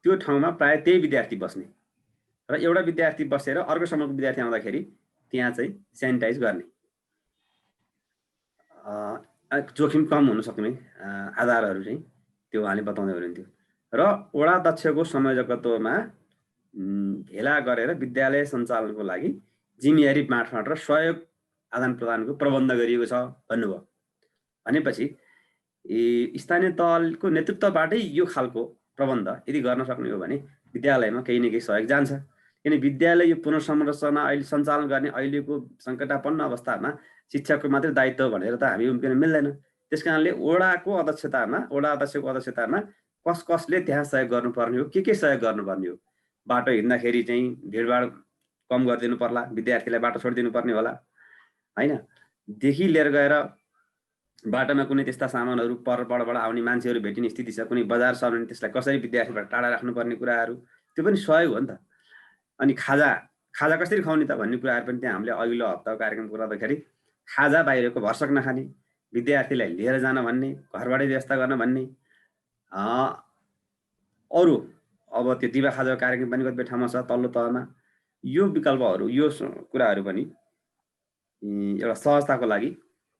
त्यो ठाउँमा प्राय त्यही विद्यार्थी बस्ने र एउटा विद्यार्थी बसेर अर्को समूहको विद्यार्थी आउँदाखेरि त्यहाँ चाहिँ सेनिटाइज गर्ने, जोखिम कम हुन सक्ने आधारहरू चाहिँ त्यो उहाँले बताउँदै हुनुहुन्थ्यो। र वडा अध्यक्षको संयोजकत्वमा भेला गरेर विद्यालय सञ्चालनको लागि जिम्मेवारी बाँडफाँड र सहयोग आदान प्रदानको प्रबन्ध गरिएको छ भन्नुभयो। भनेपछि स्थानीय तहको नेतृत्वबाटै यो खालको प्रबन्ध यदि गर्न सक्ने हो भने विद्यालयमा केही न केही सहयोग जान्छ। किन विद्यालय यो पुनर्संरचना अहिले सञ्चालन गर्ने अहिलेको सङ्कटापन्न अवस्थामा शिक्षकको मात्रै दायित्व भनेर त हामी उम्किन मिल्दैन। त्यस कारणले वडा अध्यक्षको अध्यक्षतामा कसले त्यहाँ सहयोग गर्नुपर्ने हो, के सहयोग गर्नुपर्ने हो। बाटो हिँड्दाखेरि चाहिँ भिडभाड कम गरिदिनु पर्ला, विद्यार्थीलाई बाटो छोडिदिनु पर्ने होला होइन, देखि लिएर गएर बाटोमा कुनै त्यस्ता सामानहरू परबाट आउने मान्छेहरू भेटिने स्थिति छ, कुनै बजार छ भने त्यसलाई कसरी विद्यार्थीबाट टाढा राख्नुपर्ने कुराहरू त्यो पनि सहयोग हो नि त। अनि खाजा कसरी खुवाउने त भन्ने कुराहरू पनि त्यहाँ हामीले अघिल्लो हप्ताको कार्यक्रम गर्दाखेरि खाजा बाहिरको भरसक नखाने, विद्यार्थीलाई लिएर जान भन्ने, घरबाटै व्यवस्था गर्न भन्ने, अरू अब त्यो दिवा खाजाको कार्यक्रम पनि कतिपय ठाउँमा छ तल्लो तहमा। यो विकल्पहरू यो कुराहरू पनि एउटा सहजताको लागि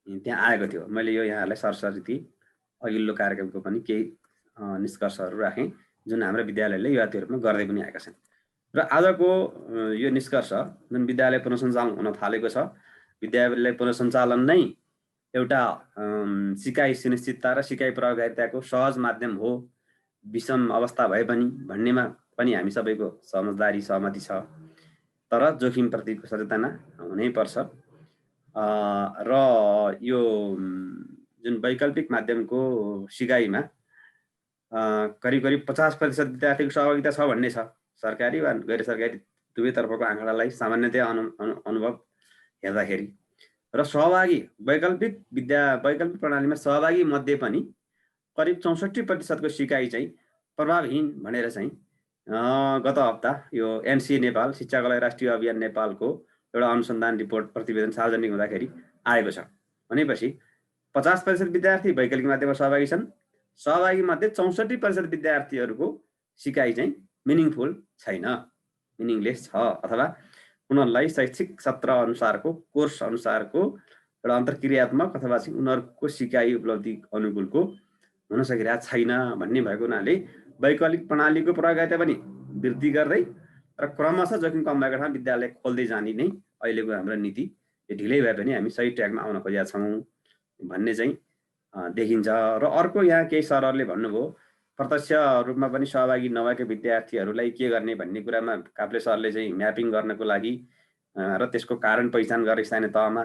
त्यहाँ आएको थियो। मैले यो यहाँहरूलाई सरसर्ती अघिल्लो कार्यक्रमको पनि केही निष्कर्षहरू राखेँ जुन हाम्रो विद्यालयले युवाती रूपमा गर्दै पनि आएका छन्। र आजको यो निष्कर्ष जुन विद्यालय पुनर्सञ्चालन हुन थालेको छ, विद्यालय पुनर्सञ्चालन नै एउटा सिकाइ सुनिश्चितता र सिकाइ प्रभावकारिताको सहज माध्यम हो, विषम अवस्था भए पनि भन्नेमा पनि हामी सबैको सहमति छ। तर जोखिमप्रतिको सचेतना हुनैपर्छ र यो जुन वैकल्पिक माध्यमको सिकाइमा करिब 50% विद्यार्थीको सहभागिता छ भन्ने छ। सरकारी वा गैर सरकारी दुवैतर्फको आँकडालाई सामान्यतया अनुभव हेर्दाखेरि र वैकल्पिक प्रणालीमा सहभागी मध्ये पनि करिब 64% सिकाइ चाहिँ प्रभावहीन भनेर चाहिँ गत हप्ता यो एनसी नेपाल शिक्षाको लागि राष्ट्रिय अभियान नेपालको एउटा अनुसन्धान रिपोर्ट प्रतिवेदन सार्वजनिक हुँदाखेरि आएको छ। भनेपछि 50% विद्यार्थी वैकल्पिक माध्यममा सहभागी छन्, सहभागी मध्ये 64% विद्यार्थीहरूको सिकाइ चाहिँ मिनिङफुल छैन, मिनिङलेस छ, अथवा उनीहरूलाई शैक्षिक सत्र अनुसारको कोर्स अनुसारको एउटा अन्तर्क्रियात्मक अथवा चाहिँ उनीहरूको सिकाइ उपलब्धि अनुकूलको हुन सकिरहेको छैन भन्ने भएको हुनाले वैकल्पिक प्रणालीको प्रभावकारिता पनि वृद्धि गर्दै र क्रमशः जोखिम कम भएको ठाउँमा विद्यालय खोल्दै जाने नै अहिलेको हाम्रो नीति। यो ढिलै भए पनि हामी सही ट्र्याकमा आउन खोजेका छौँ भन्ने चाहिँ देखिन्छ। र अर्को यहाँ केही सरहरूले भन्नुभयो प्रत्यक्ष रूपमा पनि सहभागी नभएका विद्यार्थीहरूलाई के गर्ने भन्ने कुरामा काफ्ले सरले चाहिँ म्यापिङ गर्नको लागि र त्यसको कारण पहिचान गरेर स्थानीय तहमा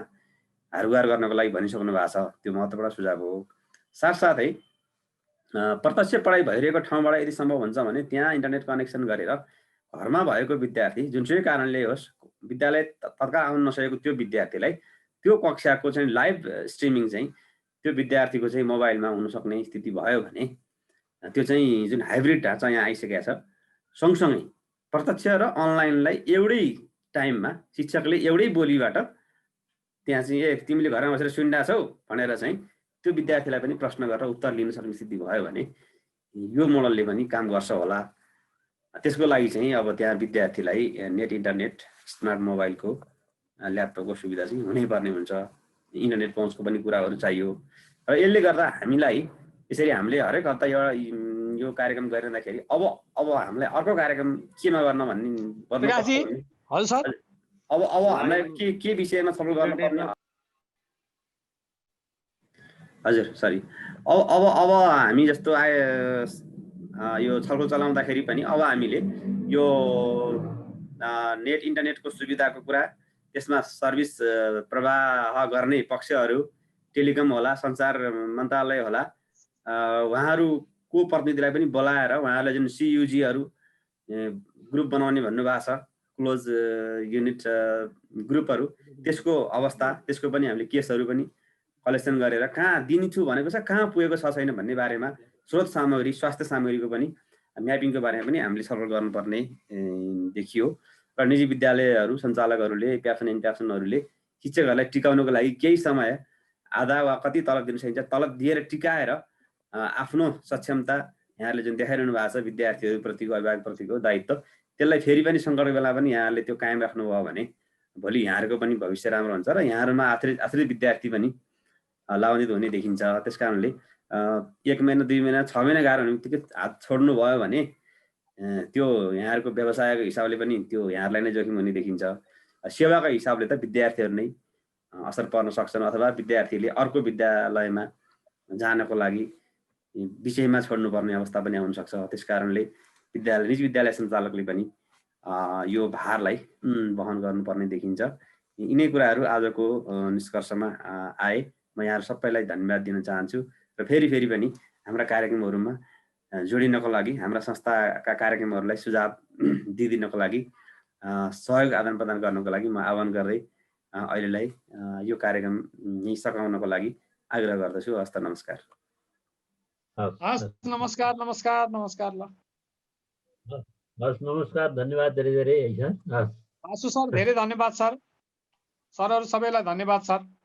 हारुगार गर्नको लागि भनिसक्नु भएको छ। त्यो महत्त्वपूर्ण सुझाव हो। साथसाथै प्रत्यक्ष पढाइ भइरहेको ठाउँबाट यदि सम्भव हुन्छ भने त्यहाँ इन्टरनेट कनेक्सन गरेर घरमा भएको विद्यार्थी जुनसुकै कारणले होस् विद्यालय तत्काल आउन नसकेको त्यो विद्यार्थीलाई त्यो कक्षाको चाहिँ लाइभ स्ट्रिमिङ चाहिँ त्यो विद्यार्थीको चाहिँ मोबाइलमा हुन सक्ने स्थिति भयो भने त्यो चाहिँ जुन हाइब्रिड ढाँचा यहाँ आइसकेको छ, सँगसँगै प्रत्यक्ष र अनलाइनलाई एउटै टाइममा शिक्षकले एउटै बोलीबाट त्यहाँ चाहिँ तिमीले घरमा बसेर सुनिरहेको छौ भनेर चाहिँ त्यो विद्यार्थीलाई पनि प्रश्न गरेर उत्तर लिन सक्ने स्थिति भयो भने यो मोडलले पनि काम गर्छ होला त्यसको लागि चाहिँ अब त्यहाँ विद्यार्थीलाई नेट इन्टरनेट स्मार्ट मोबाइलको ल्यापटपको सुविधा चाहिँ हुनैपर्ने हुन्छ। इन्टरनेट पहुँचको पनि कुराहरू चाहियो र यसले गर्दा हामीलाई यसरी हामीले हरेक हप्ता यो कार्यक्रम गरिरहँदाखेरि अब हामीलाई अर्को कार्यक्रम केमा गर्न भन्ने हजुर सर अब हामीलाई के विषयमा छलफल गर्नुपर्ने हजुर सरी अब हामी जस्तो यो छलफल चलाउँदाखेरि पनि अब हामीले यो नेट इन्टरनेटको सुविधाको कुरा, त्यसमा सर्भिस प्रवाह गर्ने पक्षहरू, टेलिकम होला, सञ्चार मन्त्रालय होला, उहाँहरूको प्रतिनिधिलाई पनि बोलाएर उहाँहरूले जुन CUG-हरू ग्रुप बनाउने भन्नुभएको छ, क्लोज युनिट ग्रुपहरू, त्यसको अवस्था, त्यसको पनि हामीले केसहरू पनि कलेक्सन गरेर कहाँ दिन्छु भनेको छ, कहाँ पुगेको छ छैन भन्ने बारेमा स्रोत सामग्री, स्वास्थ्य सामग्रीको पनि म्यापिङको बारेमा पनि हामीले छलफल गर्नुपर्ने देखियो। र निजी विद्यालयहरू सञ्चालकहरूले, प्यासन इन्प्यासनहरूले शिक्षकहरूलाई टिकाउनको लागि केही समय आधा वा कति तलब दिन सकिन्छ, तलब दिएर टिकाएर आफ्नो सक्षमता यहाँहरूले जुन देखाइरहनु भएको छ विद्यार्थीहरूप्रतिको, अभिभावकप्रतिको दायित्व, त्यसलाई फेरि पनि सङ्कटको बेला पनि यहाँहरूले त्यो कायम राख्नुभयो भने भोलि यहाँहरूको पनि भविष्य राम्रो हुन्छ र यहाँहरूमा आश्रित विद्यार्थी पनि लाभान्वित हुने देखिन्छ। त्यस कारणले 1 महिना 2 महिना 6 महिना गाह्रो हुने बित्तिकै हात छोड्नु भयो भने त्यो यहाँहरूको व्यवसायको हिसाबले पनि त्यो यहाँहरूलाई नै जोखिम हुने देखिन्छ। सेवाको हिसाबले त विद्यार्थीहरू नै असर पर्न सक्छन् अथवा विद्यार्थीले अर्को विद्यालयमा जानको लागि विषयमा छोड्नुपर्ने अवस्था पनि आउन सक्छ। त्यस कारणले निजी विद्यालय सञ्चालकले पनि यो भारलाई वहन गर्नुपर्ने देखिन्छ। यिनै कुराहरू आजको निष्कर्षमा आए। म यहाँहरू सबैलाई धन्यवाद दिन चाहन्छु र फेरि पनि हाम्रा कार्यक्रमहरूमा जोडिनको लागि, हाम्रा संस्थाका कार्यक्रमहरूलाई सुझाव दिइदिनको लागि, सहयोग आदान प्रदान गर्नको लागि म आह्वान गर्दै अहिलेलाई यो कार्यक्रम यहीँ सघाउनको लागि आग्रह गर्दछु। हस्त नमस्कार। हस् नमस्कार नमस्कार नमस्कार। ल हस् नमस्कार, धन्यवाद धेरै है सर। आशु सर धेरै धन्यवाद सर। सरहरू सबैलाई धन्यवाद सर।